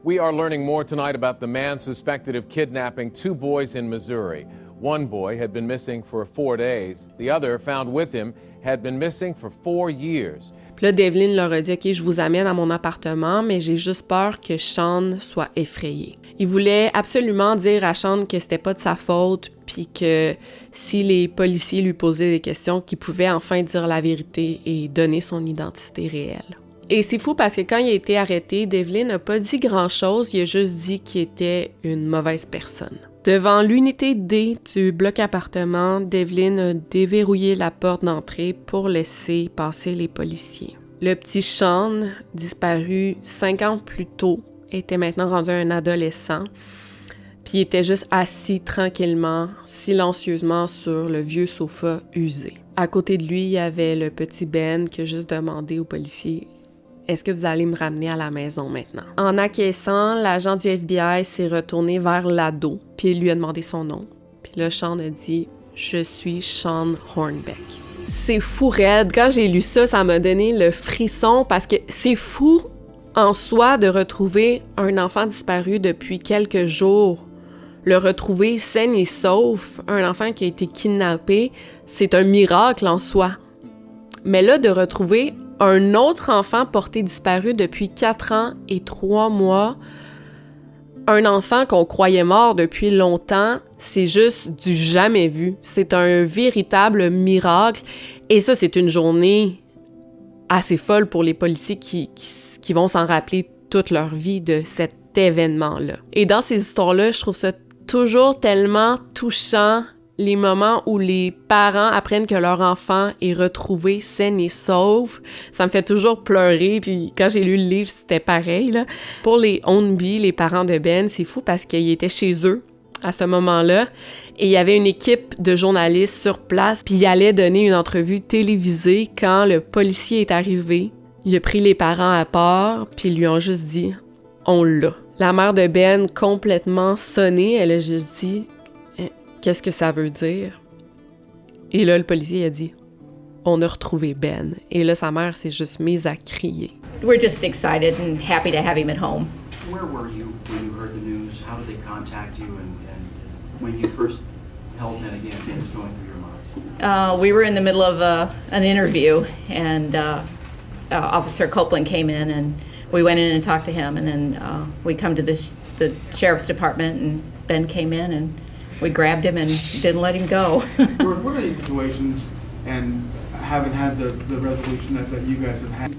[SPEAKER 7] We are learning more tonight about the man suspected of kidnapping 2 boys in Missouri. One boy had been missing for 4 days. The other, found with him, had been missing for 4 years.
[SPEAKER 1] Puis là, Devlin leur a dit « OK, je vous amène à mon appartement, mais j'ai juste peur que Sean soit effrayé. » Il voulait absolument dire à Sean que c'était pas de sa faute, puis que si les policiers lui posaient des questions, qu'il pouvait enfin dire la vérité et donner son identité réelle. Et c'est fou parce que quand il a été arrêté, Devlin n'a pas dit grand-chose, il a juste dit qu'il était une mauvaise personne. Devant l'unité D du bloc appartement, Devlin a déverrouillé la porte d'entrée pour laisser passer les policiers. Le petit Sean, disparu 5 ans plus tôt, était maintenant rendu un adolescent, puis il était juste assis tranquillement, silencieusement sur le vieux sofa usé. À côté de lui, il y avait le petit Ben qui a juste demandé aux policiers « Est-ce que vous allez me ramener à la maison maintenant? » En acquiesçant, l'agent du FBI s'est retourné vers l'ado, puis il lui a demandé son nom. Puis là, Sean a dit « Je suis Sean Hornbeck ». C'est fou raide. Quand j'ai lu ça, ça m'a donné le frisson parce que c'est fou en soi de retrouver un enfant disparu depuis quelques jours. Le retrouver sain et sauf, un enfant qui a été kidnappé, c'est un miracle en soi. Mais là, de retrouver un autre enfant porté disparu depuis 4 ans et 3 mois, un enfant qu'on croyait mort depuis longtemps, c'est juste du jamais vu. C'est un véritable miracle. Et ça, c'est une journée assez folle pour les policiers qui vont s'en rappeler toute leur vie de cet événement-là. Et dans ces histoires-là, je trouve ça toujours tellement touchant, les moments où les parents apprennent que leur enfant est retrouvé sain et sauf. Ça me fait toujours pleurer, puis quand j'ai lu le livre, c'était pareil, là. Pour les Hornby, les parents de Ben, c'est fou parce qu'ils étaient chez eux à ce moment-là, et il y avait une équipe de journalistes sur place, puis ils allaient donner une entrevue télévisée quand le policier est arrivé. Il a pris les parents à part, puis ils lui ont juste dit « On l'a ». La mère de Ben, complètement sonnée, elle a juste dit « Qu'est-ce que ça veut dire? » Et là, le policier a dit « On a retrouvé Ben. » Et là, sa mère s'est juste mise à crier.
[SPEAKER 8] We're just excited and happy to have him at home.
[SPEAKER 9] Where were you when you heard the news? How did they contact you? And when you first held Ben again, what was going through your mind?
[SPEAKER 8] We were in the middle of an interview, and Officer Copeland came in, and we went in and talked to him, and then we come to the sheriff's department, and Ben came in, and we grabbed him and didn't let him go.
[SPEAKER 10] What are the situations, and haven't had the resolution that you guys have had?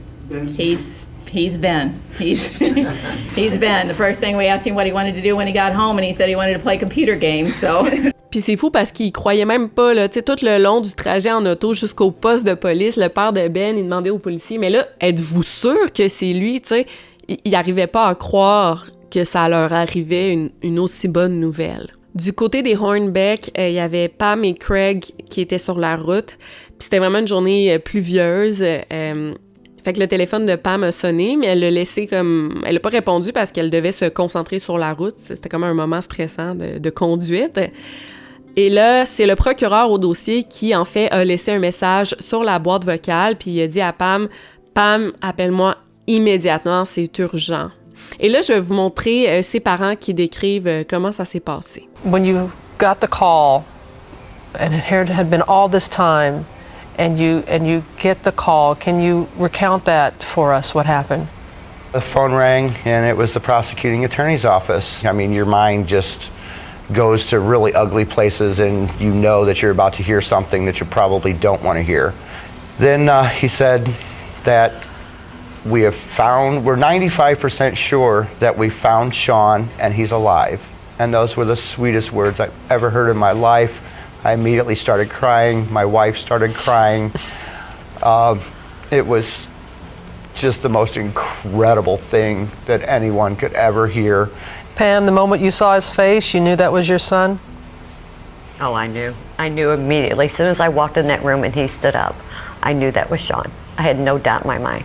[SPEAKER 8] He's Ben. He's Ben. The first thing we asked him what he wanted to do when he got home, and he said he wanted to play computer games, so...
[SPEAKER 1] Puis c'est fou parce qu'il croyait même pas, là, tu sais, tout le long du trajet en auto jusqu'au poste de police, le père de Ben, il demandait aux policiers, mais là, êtes-vous sûr que c'est lui, tu sais? Il arrivait pas à croire que ça leur arrivait une aussi bonne nouvelle. Du côté des Hornbeck, il y avait Pam et Craig qui étaient sur la route, puis c'était vraiment une journée pluvieuse. Fait que le téléphone de Pam a sonné, mais elle l'a laissé comme... Elle a pas répondu parce qu'elle devait se concentrer sur la route. C'était comme un moment stressant de conduite. Et là, c'est le procureur au dossier qui, en fait, a laissé un message sur la boîte vocale, puis il a dit à Pam, « Pam, appelle-moi immédiatement, c'est urgent. » Et là, je vais vous montrer ses parents qui décrivent comment ça s'est passé.
[SPEAKER 11] When you got the call, and it had been all this time, and you get the call, can you recount that for us, what happened?
[SPEAKER 12] The phone rang, and it was the prosecuting attorney's office. I mean, your mind just goes to really ugly places, and you know that you're about to hear something that you probably don't want to hear. Then he said that we're 95% sure that we found Sean and he's alive. And those were the sweetest words I've ever heard in my life. I immediately started crying. My wife started crying. It was just the most incredible thing that anyone could ever hear.
[SPEAKER 11] Pam, the moment you saw his face, you knew that was your son?
[SPEAKER 13] Oh, I knew. I knew immediately. As soon as I walked in that room and he stood up, I knew that was Sean. I had no doubt in my mind.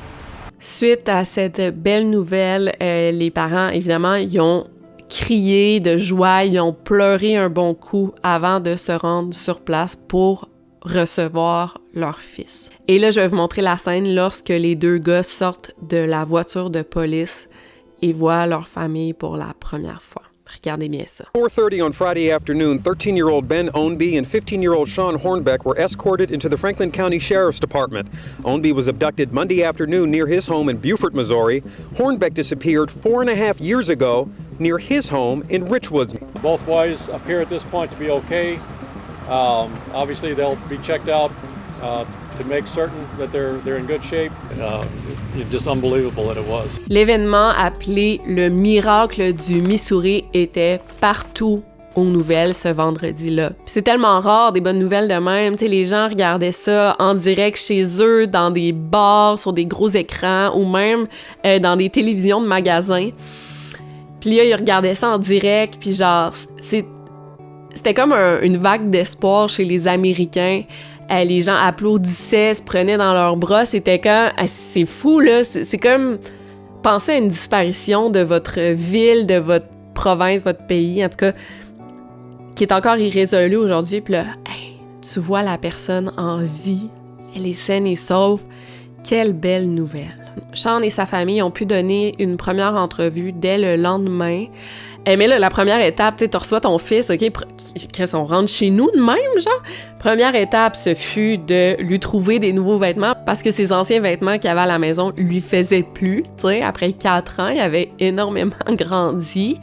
[SPEAKER 1] Suite à cette belle nouvelle, les parents, évidemment, ils ont crié de joie, ils ont pleuré un bon coup avant de se rendre sur place pour recevoir leur fils. Et là, je vais vous montrer la scène lorsque les deux gars sortent de la voiture de police et voient leur famille pour la première fois. Regardez bien ça.
[SPEAKER 14] 4:30 on Friday afternoon, 13-year-old Ben Ownby and 15-year-old Sean Hornbeck were escorted into the Franklin County Sheriff's Department. Ownby was abducted Monday afternoon near his home in Beaufort, Missouri. Hornbeck disappeared 4.5 years ago near his home in Richwoods.
[SPEAKER 15] Both boys appear at this point to be okay. Obviously, they'll be checked out to make certain that they're in good shape. It's just unbelievable that it was.
[SPEAKER 1] L'événement appelé le miracle du Missouri était partout aux nouvelles ce vendredi-là. Puis c'est tellement rare des bonnes nouvelles de même, tu sais, les gens regardaient ça en direct chez eux, dans des bars, sur des gros écrans ou même dans des télévisions de magasins. Puis là, ils regardaient ça en direct, puis genre, c'était comme une vague d'espoir chez les Américains. Les gens applaudissaient, se prenaient dans leurs bras. C'était comme... c'est fou, là. C'est comme penser à une disparition de votre ville, de votre province, votre pays, en tout cas, qui est encore irrésolue aujourd'hui. Puis là, tu vois la personne en vie. Elle est saine et sauve. Quelle belle nouvelle. Sean et sa famille ont pu donner une première entrevue dès le lendemain. Mais là, la première étape, tu sais, tu reçois ton fils, OK, on rentre chez nous de même, genre. Première étape, ce fut de lui trouver des nouveaux vêtements parce que ses anciens vêtements qu'il avait à la maison lui faisaient plus, tu sais. Après 4 ans, il avait énormément grandi.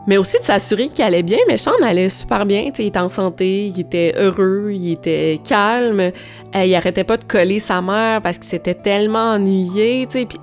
[SPEAKER 1] Mais aussi de s'assurer qu'il allait bien, mais Sean allait super bien, tu sais, il était en santé, il était heureux, il était calme, il arrêtait pas de coller sa mère parce qu'il s'était tellement ennuyé, tu sais, puis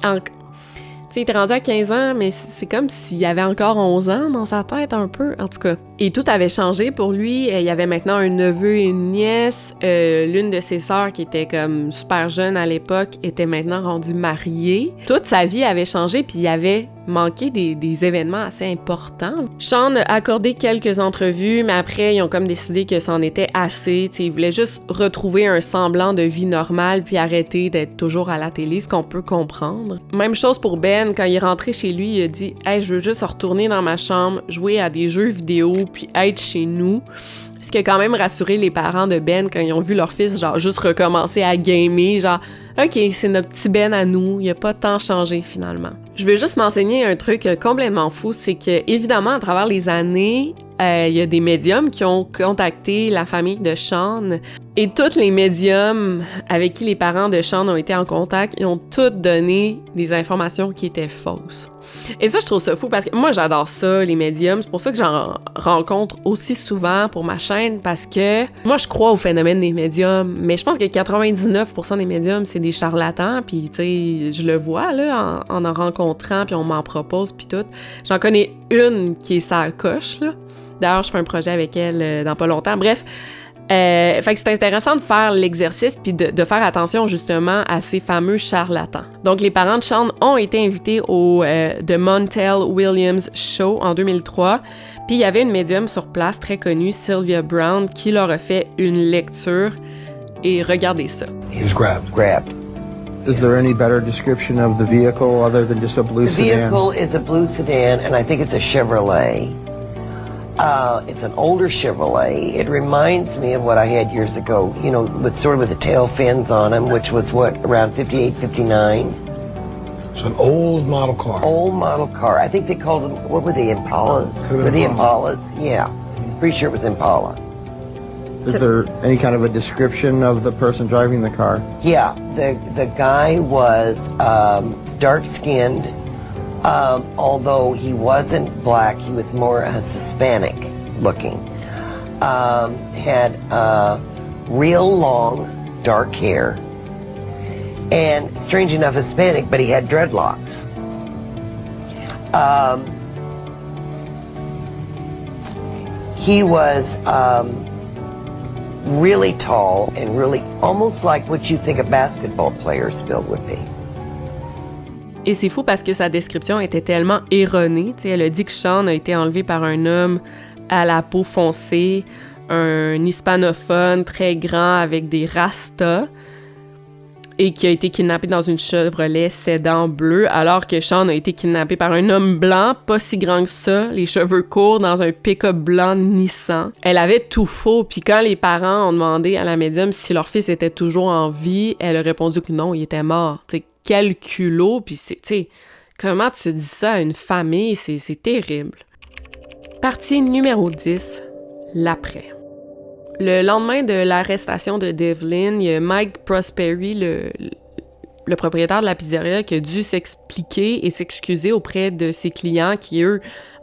[SPEAKER 1] il était rendu à 15 ans, mais c'est comme s'il avait encore 11 ans dans sa tête, un peu, en tout cas. Et tout avait changé pour lui. Il y avait maintenant un neveu et une nièce. L'une de ses sœurs, qui était comme super jeune à l'époque, était maintenant rendue mariée. Toute sa vie avait changé, puis il avait manqué des événements assez importants. Sean a accordé quelques entrevues, mais après, ils ont comme décidé que c'en était assez. T'sais, ils voulaient juste retrouver un semblant de vie normale, puis arrêter d'être toujours à la télé, ce qu'on peut comprendre. Même chose pour Ben, quand il est rentré chez lui, il a dit « Hey, je veux juste retourner dans ma chambre, jouer à des jeux vidéo, puis être chez nous ». Ce qui a quand même rassuré les parents de Ben quand ils ont vu leur fils genre juste recommencer à gamer, genre « OK, c'est notre petit Ben à nous, il a pas tant changé finalement ». Je veux juste m'enseigner un truc complètement fou, c'est que évidemment à travers les années, il y a des médiums qui ont contacté la famille de Sean et tous les médiums avec qui les parents de Sean ont été en contact, ils ont tous donné des informations qui étaient fausses. Et ça, je trouve ça fou parce que moi, j'adore ça, les médiums. C'est pour ça que j'en rencontre aussi souvent pour ma chaîne parce que moi, je crois au phénomène des médiums. Mais je pense que 99% des médiums, c'est des charlatans. Puis, tu sais, je le vois, là, en rencontrant, puis on m'en propose, puis tout. J'en connais une qui est sa coche, là. D'ailleurs, je fais un projet avec elle dans pas longtemps. Bref. Fait que c'est intéressant de faire l'exercice puis de faire attention justement à ces fameux charlatans. Donc les parents de Sean ont été invités au The Montel Williams Show en 2003, puis il y avait une médium sur place très connue, Sylvia Brown, qui leur a fait une lecture et regardez ça.
[SPEAKER 16] He was grabbed.
[SPEAKER 4] Grabbed. Is there any better description of the vehicle other than just a blue sedan?
[SPEAKER 16] The vehicle is a blue sedan, and I think it's a Chevrolet. It's an older Chevrolet. It reminds me of what I had years ago, you know, with the tail fins on them, which was around 58, 59. It's an old model car. Old model car. I think they called them, what were they, Impalas? Were the Impalas? Yeah. Pretty sure it was Impala.
[SPEAKER 4] Is there any kind of a description of the person driving the car?
[SPEAKER 16] Yeah. The guy was dark-skinned. Although he wasn't black, he was more Hispanic looking. Had real long, dark hair. And strange enough, Hispanic, but he had dreadlocks. He was really tall and really almost like what you think a basketball player's build would be.
[SPEAKER 1] Et c'est fou parce que sa description était tellement erronée. T'sais, elle a dit que Sean a été enlevé par un homme à la peau foncée, un hispanophone très grand avec des rastas, et qui a été kidnappé dans une Chevrolet sédan bleu, alors que Sean a été kidnappé par un homme blanc, pas si grand que ça, les cheveux courts, dans un pick-up blanc Nissan. Elle avait tout faux, puis quand les parents ont demandé à la médium si leur fils était toujours en vie, elle a répondu que non, il était mort. T'sais, quel culot, puis c'est, comment tu dis ça à une famille, c'est terrible. Partie numéro 10, l'après. Le lendemain de l'arrestation de Devlin, il y a Mike Prosperi, le propriétaire de la pizzeria, qui a dû s'expliquer et s'excuser auprès de ses clients qui, eux,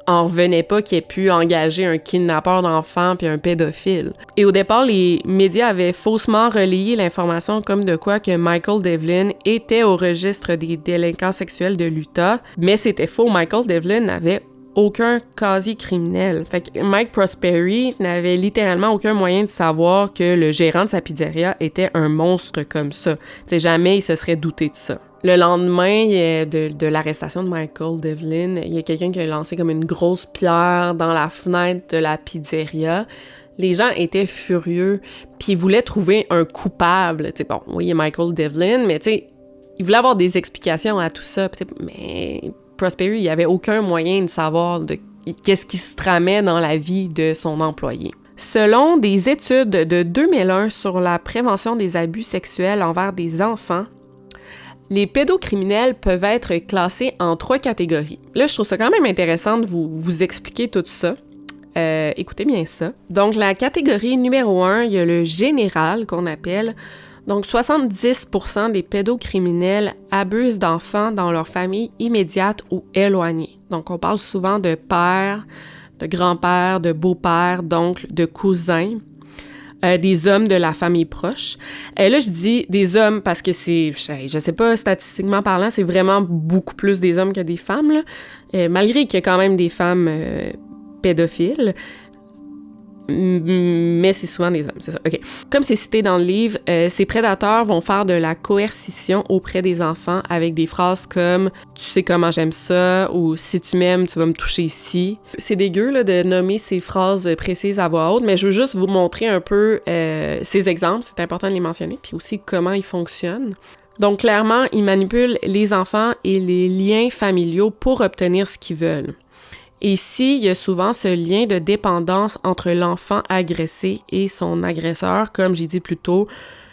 [SPEAKER 1] en revenaient pas qu'il ait pu engager un kidnappeur d'enfants puis un pédophile. Et au départ, les médias avaient faussement relayé l'information comme de quoi que Michael Devlin était au registre des délinquants sexuels de l'Utah, mais c'était faux. Michael Devlin n'avait aucun casier criminel. Fait que Mike Prosperi n'avait littéralement aucun moyen de savoir que le gérant de sa pizzeria était un monstre comme ça. T'sais, jamais il se serait douté de ça. Le lendemain de l'arrestation de Michael Devlin, il y a quelqu'un qui a lancé comme une grosse pierre dans la fenêtre de la pizzeria. Les gens étaient furieux, puis ils voulaient trouver un coupable. T'sais, bon, oui, il y a Michael Devlin, mais ils voulaient avoir des explications à tout ça. Mais Prosperi, il n'y avait aucun moyen de savoir qu'est-ce qui se tramait dans la vie de son employé. Selon des études de 2001 sur la prévention des abus sexuels envers des enfants, les pédocriminels peuvent être classés en 3 catégories. Là, je trouve ça quand même intéressant de vous expliquer tout ça. Écoutez bien ça. Donc, la catégorie numéro 1, il y a le général qu'on appelle. Donc, 70% des pédocriminels abusent d'enfants dans leur famille immédiate ou éloignée. Donc, on parle souvent de père, de grand-père, de beau-père, d'oncle, de cousin, des hommes de la famille proche. Et là, je dis des hommes parce que je sais pas, statistiquement parlant, c'est vraiment beaucoup plus des hommes que des femmes, là. Malgré qu'il y a quand même des femmes pédophiles. Mais c'est souvent des hommes, c'est ça. OK. Comme c'est cité dans le livre, ces prédateurs vont faire de la coercition auprès des enfants avec des phrases comme « Tu sais comment j'aime ça » ou « Si tu m'aimes, tu vas me toucher ici ». C'est dégueu là, de nommer ces phrases précises à voix haute, mais je veux juste vous montrer un peu ces exemples, c'est important de les mentionner, puis aussi comment ils fonctionnent. Donc clairement, ils manipulent les enfants et les liens familiaux pour obtenir ce qu'ils veulent. Et ici, il y a souvent ce lien de dépendance entre l'enfant agressé et son agresseur. Comme j'ai dit plus tôt,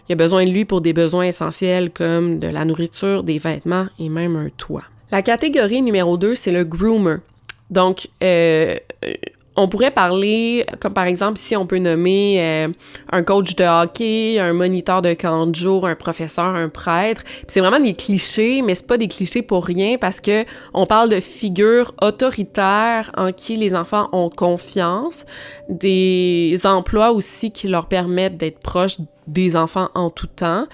[SPEAKER 1] il a besoin de lui pour des besoins essentiels comme de la nourriture, des vêtements et même un toit. La catégorie numéro 2, c'est le groomer. Donc, on pourrait parler, comme par exemple, ici, on peut nommer un coach de hockey, un moniteur de camp de jour, un professeur, un prêtre. Puis c'est vraiment des clichés, mais c'est pas des clichés pour rien parce que on parle de figures autoritaires en qui les enfants ont confiance, des emplois aussi qui leur permettent d'être proches des enfants en tout temps.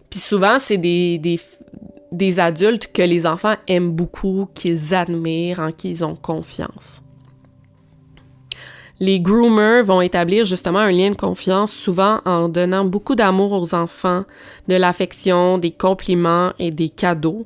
[SPEAKER 1] Puis souvent, c'est des adultes que les enfants aiment beaucoup, qu'ils admirent, en qui ils ont confiance. Les groomers vont établir justement un lien de confiance, souvent en donnant beaucoup d'amour aux enfants, de l'affection, des compliments et des cadeaux.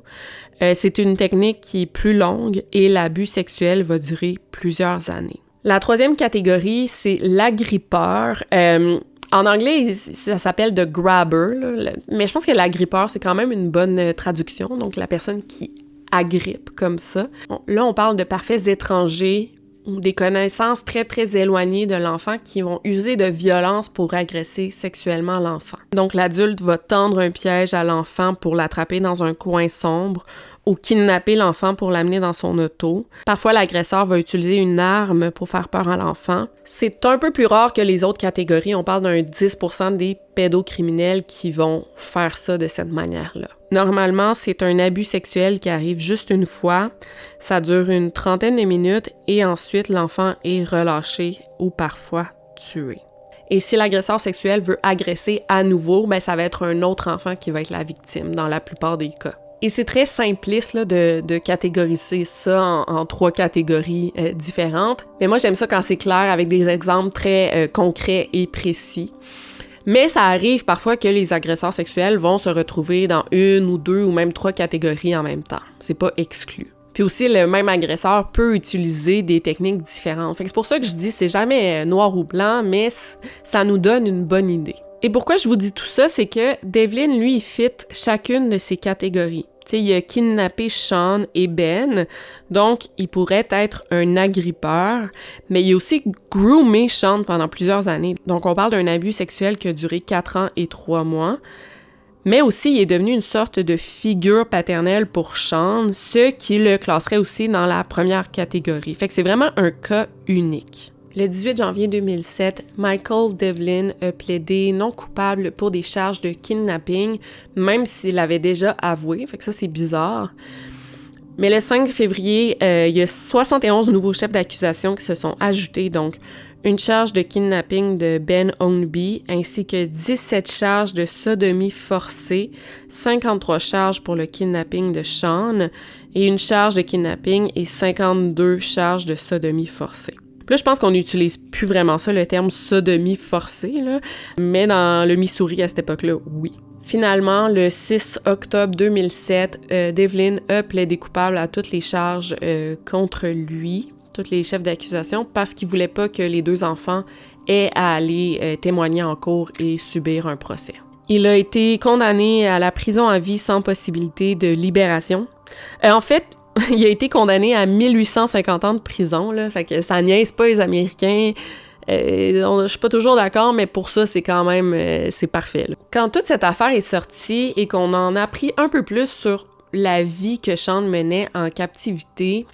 [SPEAKER 1] C'est une technique qui est plus longue et l'abus sexuel va durer plusieurs années. La 3e catégorie, c'est l'agrippeur. En anglais, ça s'appelle the grabber, là, mais je pense que l'agrippeur, c'est quand même une bonne traduction, donc la personne qui agrippe comme ça. Bon, là, on parle de parfaits étrangers ou des connaissances très, très éloignées de l'enfant qui vont user de violence pour agresser sexuellement l'enfant. Donc, l'adulte va tendre un piège à l'enfant pour l'attraper dans un coin sombre ou kidnapper l'enfant pour l'amener dans son auto. Parfois, l'agresseur va utiliser une arme pour faire peur à l'enfant. C'est un peu plus rare que les autres catégories. On parle d'un 10% des pédocriminels qui vont faire ça de cette manière-là. Normalement, c'est un abus sexuel qui arrive juste une fois. Ça dure une 30aine de minutes et ensuite, l'enfant est relâché ou parfois tué. Et si l'agresseur sexuel veut agresser à nouveau, ben ça va être un autre enfant qui va être la victime dans la plupart des cas. Et c'est très simpliste là, de catégoriser ça en 3 catégories différentes. Mais moi, j'aime ça quand c'est clair avec des exemples très concrets et précis. Mais ça arrive parfois que les agresseurs sexuels vont se retrouver dans 1 ou 2 ou même 3 catégories en même temps. C'est pas exclu. Puis aussi, le même agresseur peut utiliser des techniques différentes. Fait que c'est pour ça que je dis c'est jamais noir ou blanc, mais ça nous donne une bonne idée. Et pourquoi je vous dis tout ça, c'est que Devlin, lui, il fit chacune de ces catégories. Tu sais, il a kidnappé Sean et Ben, donc il pourrait être un agrippeur, mais il a aussi groomé Sean pendant plusieurs années. Donc on parle d'un abus sexuel qui a duré 4 ans et 3 mois. Mais aussi, il est devenu une sorte de figure paternelle pour Sean, ce qui le classerait aussi dans la première catégorie. Fait que c'est vraiment un cas unique. Le 18 janvier 2007, Michael Devlin a plaidé non coupable pour des charges de kidnapping, même s'il avait déjà avoué, fait que ça c'est bizarre. Mais le 5 février, il y a 71 nouveaux chefs d'accusation qui se sont ajoutés, donc une charge de kidnapping de Ben Ownby, ainsi que 17 charges de sodomie forcée, 53 charges pour le kidnapping de Sean, et une charge de kidnapping et 52 charges de sodomie forcée. Puis là, je pense qu'on n'utilise plus vraiment ça, le terme sodomie forcée, là, mais dans le Missouri à cette époque-là, oui. Finalement, le 6 octobre 2007, Devlin a plaidé coupable à toutes les charges contre lui, tous les chefs d'accusation, parce qu'il voulait pas que les 2 enfants aient à aller témoigner en cour et subir un procès. Il a été condamné à la prison à vie sans possibilité de libération. En fait, il a été condamné à 1850 ans de prison, là, fait que ça niaise pas les Américains. Je suis pas toujours d'accord, mais pour ça, c'est quand même c'est parfait, là. Quand toute cette affaire est sortie et qu'on en a appris un peu plus sur la vie que Sean menait en captivité,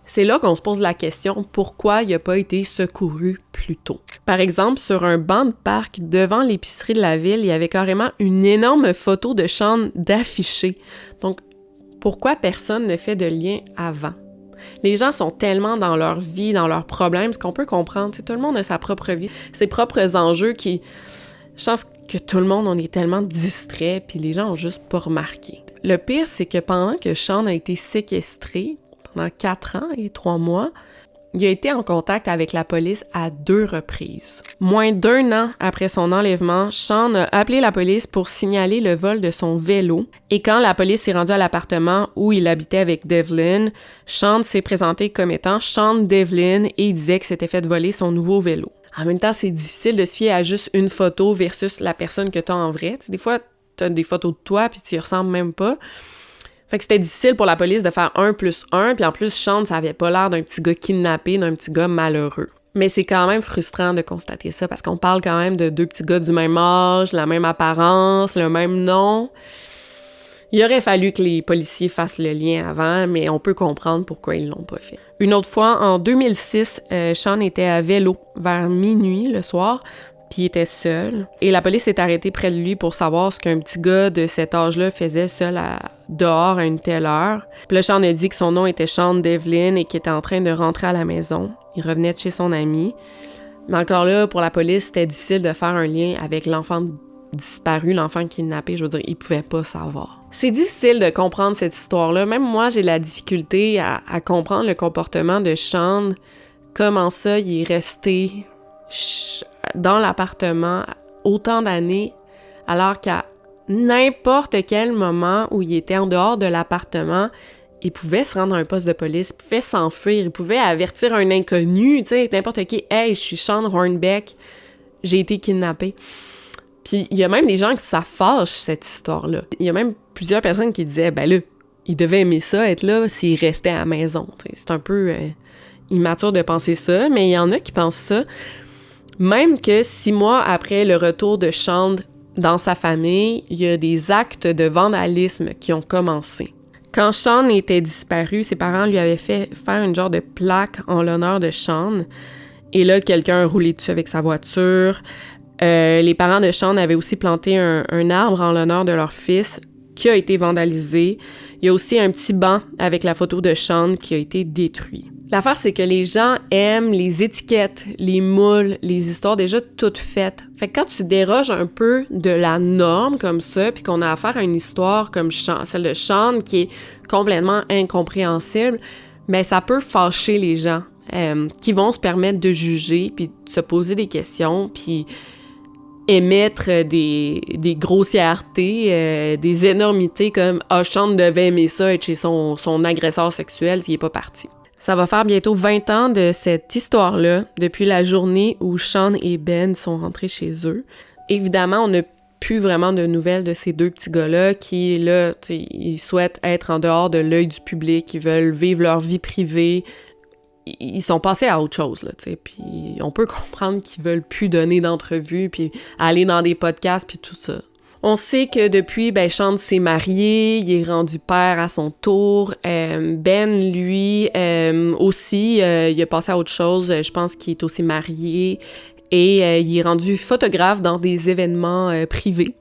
[SPEAKER 1] c'est là qu'on se pose la question pourquoi il n'a pas été secouru plus tôt. Par exemple, sur un banc de parc devant l'épicerie de la ville, il y avait carrément une énorme photo de Sean d'affiché. Donc, pourquoi personne ne fait de lien avant? Les gens sont tellement dans leur vie, dans leurs problèmes, ce qu'on peut comprendre. Tout le monde a sa propre vie, ses propres enjeux qui... Je pense que tout le monde, on est tellement distrait, puis les gens ont juste pas remarqué. Le pire, c'est que pendant que Sean a été séquestré, pendant 4 ans et 3 mois, il a été en contact avec la police à 2 reprises. Moins d'1 an après son enlèvement, Sean a appelé la police pour signaler le vol de son vélo. Et quand la police s'est rendue à l'appartement où il habitait avec Devlin, Sean s'est présenté comme étant Sean Devlin et il disait que s'était fait voler son nouveau vélo. En même temps, c'est difficile de se fier à juste une photo versus la personne que tu as en vrai. T'sais, des fois, tu as des photos de toi puis tu y ressembles même pas. Fait que c'était difficile pour la police de faire 1 + 1, puis en plus, Sean, ça avait pas l'air d'un petit gars kidnappé, d'un petit gars malheureux. Mais c'est quand même frustrant de constater ça, parce qu'on parle quand même de 2 petits gars du même âge, la même apparence, le même nom. Il aurait fallu que les policiers fassent le lien avant, mais on peut comprendre pourquoi ils l'ont pas fait. Une autre fois, en 2006, Sean était à vélo vers minuit le soir, puis il était seul. Et la police s'est arrêtée près de lui pour savoir ce qu'un petit gars de cet âge-là faisait seul dehors à une telle heure. Puis là, Sean a dit que son nom était Sean Devlin et qu'il était en train de rentrer à la maison. Il revenait de chez son ami. Mais encore là, pour la police, c'était difficile de faire un lien avec l'enfant disparu, l'enfant kidnappé. Je veux dire, ils pouvaient pas savoir. C'est difficile de comprendre cette histoire-là. Même moi, j'ai la difficulté à comprendre le comportement de Sean. Comment ça, il est resté dans l'appartement autant d'années, alors qu'à n'importe quel moment où il était en dehors de l'appartement, il pouvait se rendre à un poste de police, il pouvait s'enfuir, il pouvait avertir un inconnu, tu sais, n'importe qui. « Hey, je suis Sean Hornbeck, j'ai été kidnappé. » Puis il y a même des gens qui ça fâche, cette histoire-là. Il y a même plusieurs personnes qui disaient « Ben là, il devait aimer ça, être là, s'il restait à la maison. » C'est un peu immature de penser ça, mais il y en a qui pensent ça. Même que 6 mois après le retour de Sean dans sa famille, il y a des actes de vandalisme qui ont commencé. Quand Sean était disparu, ses parents lui avaient fait faire une genre de plaque en l'honneur de Sean. Et là, quelqu'un a roulé dessus avec sa voiture. Les parents de Sean avaient aussi planté un arbre en l'honneur de leur fils qui a été vandalisé. Il y a aussi un petit banc avec la photo de Sean qui a été détruit. L'affaire, c'est que les gens aiment les étiquettes, les moules, les histoires déjà toutes faites. Fait que quand tu déroges un peu de la norme comme ça, puis qu'on a affaire à une histoire comme celle de Sean qui est complètement incompréhensible, ben ça peut fâcher les gens qui vont se permettre de juger, puis de se poser des questions, puis émettre des grossièretés, des énormités comme « Ah, Sean devait aimer ça, être chez son agresseur sexuel s'il est pas parti ». Ça va faire bientôt 20 ans de cette histoire-là, depuis la journée où Sean et Ben sont rentrés chez eux. Évidemment, on n'a plus vraiment de nouvelles de ces deux petits gars-là qui, là, ils souhaitent être en dehors de l'œil du public, ils veulent vivre leur vie privée. Ils sont passés à autre chose, là, tu sais, puis on peut comprendre qu'ils veulent plus donner d'entrevues, puis aller dans des podcasts, puis tout ça. On sait que depuis, ben, Sean s'est marié, il est rendu père à son tour. Ben, lui, aussi, il a passé à autre chose. Je pense qu'il est aussi marié et il est rendu photographe dans des événements privés.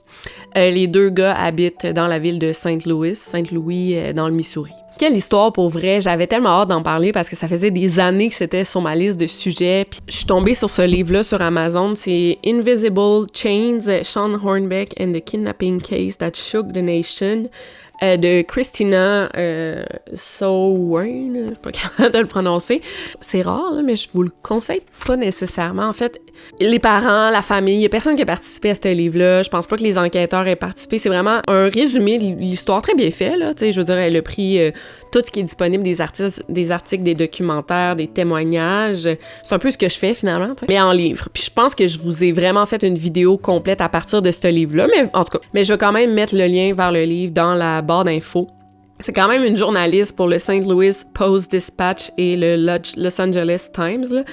[SPEAKER 1] Les deux gars habitent dans la ville de Saint-Louis, dans le Missouri. Quelle histoire pour vrai, j'avais tellement hâte d'en parler parce que ça faisait des années que c'était sur ma liste de sujets. Puis je suis tombée sur ce livre-là sur Amazon, c'est Invisible Chains, Sean Hornbeck and the Kidnapping Case That Shook the Nation, de Christina Sowane, je suis pas capable de le prononcer. C'est rare, là, mais je vous le conseille pas nécessairement. En fait, les parents, la famille, il y a personne qui a participé à ce livre-là. Je pense pas que les enquêteurs aient participé. C'est vraiment un résumé de l'histoire très bien fait, là. Tu sais, je veux dire, elle a pris tout ce qui est disponible, des articles, des documentaires, des témoignages. C'est un peu ce que je fais, finalement, t'sais, mais en livre. Puis je pense que je vous ai vraiment fait une vidéo complète à partir de ce livre-là, mais en tout cas, mais je vais quand même mettre le lien vers le livre dans la barre d'infos. C'est quand même une journaliste pour le St. Louis Post-Dispatch et le Los Angeles Times, là.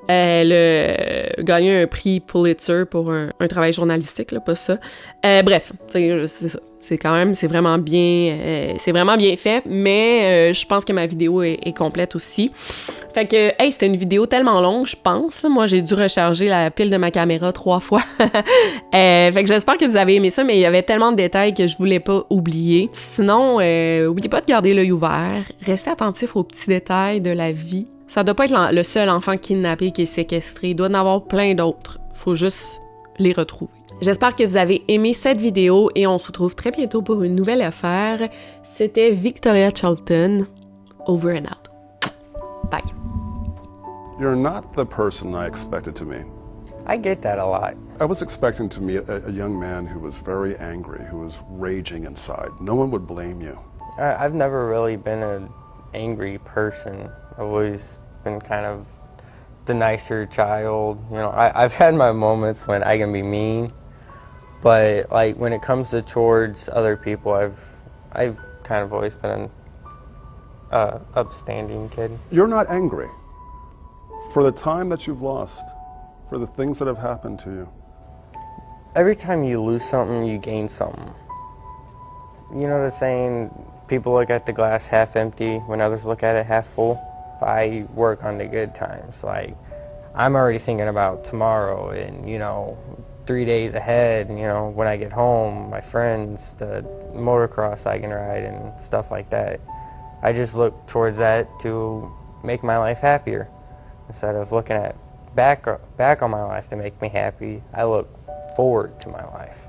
[SPEAKER 1] Elle a gagné un prix Pulitzer pour un travail journalistique, là, pas ça. Bref, c'est ça. C'est vraiment bien fait, mais je pense que ma vidéo est complète aussi. Fait que, hey, c'était une vidéo tellement longue, je pense. Moi, j'ai dû recharger la pile de ma caméra 3 fois. Fait que j'espère que vous avez aimé ça, mais il y avait tellement de détails que je voulais pas oublier. Sinon, oubliez pas de garder l'œil ouvert. Restez attentif aux petits détails de la vie. Ça doit pas être le seul enfant kidnappé qui est séquestré. Il doit y en avoir plein d'autres. Faut juste les retrouver. J'espère que vous avez aimé cette vidéo et on se retrouve très bientôt pour une nouvelle affaire. C'était Victoria Charlton. Over and out. Bye.
[SPEAKER 17] You're not the person I expected to meet.
[SPEAKER 18] I get that a lot.
[SPEAKER 17] I was expecting to meet a young man who was very angry, who was raging inside. No one would blame you.
[SPEAKER 18] I've never really been an angry person. I've always been kind of the nicer child. You know, I've had my moments when I can be mean, but like when it comes to towards other people, I've kind of always been an upstanding kid.
[SPEAKER 17] You're not angry for the time that you've lost, for the things that have happened to you.
[SPEAKER 18] Every time you lose something, you gain something. You know the saying, people look at the glass half empty when others look at it half full? I work on the good times. Like, I'm already thinking about tomorrow and, you know, 3 days ahead, you know, when I get home, my friends, the motocross I can ride and stuff like that. I just look towards that to make my life happier. Instead of looking at back on my life to make me happy, I look forward to my life.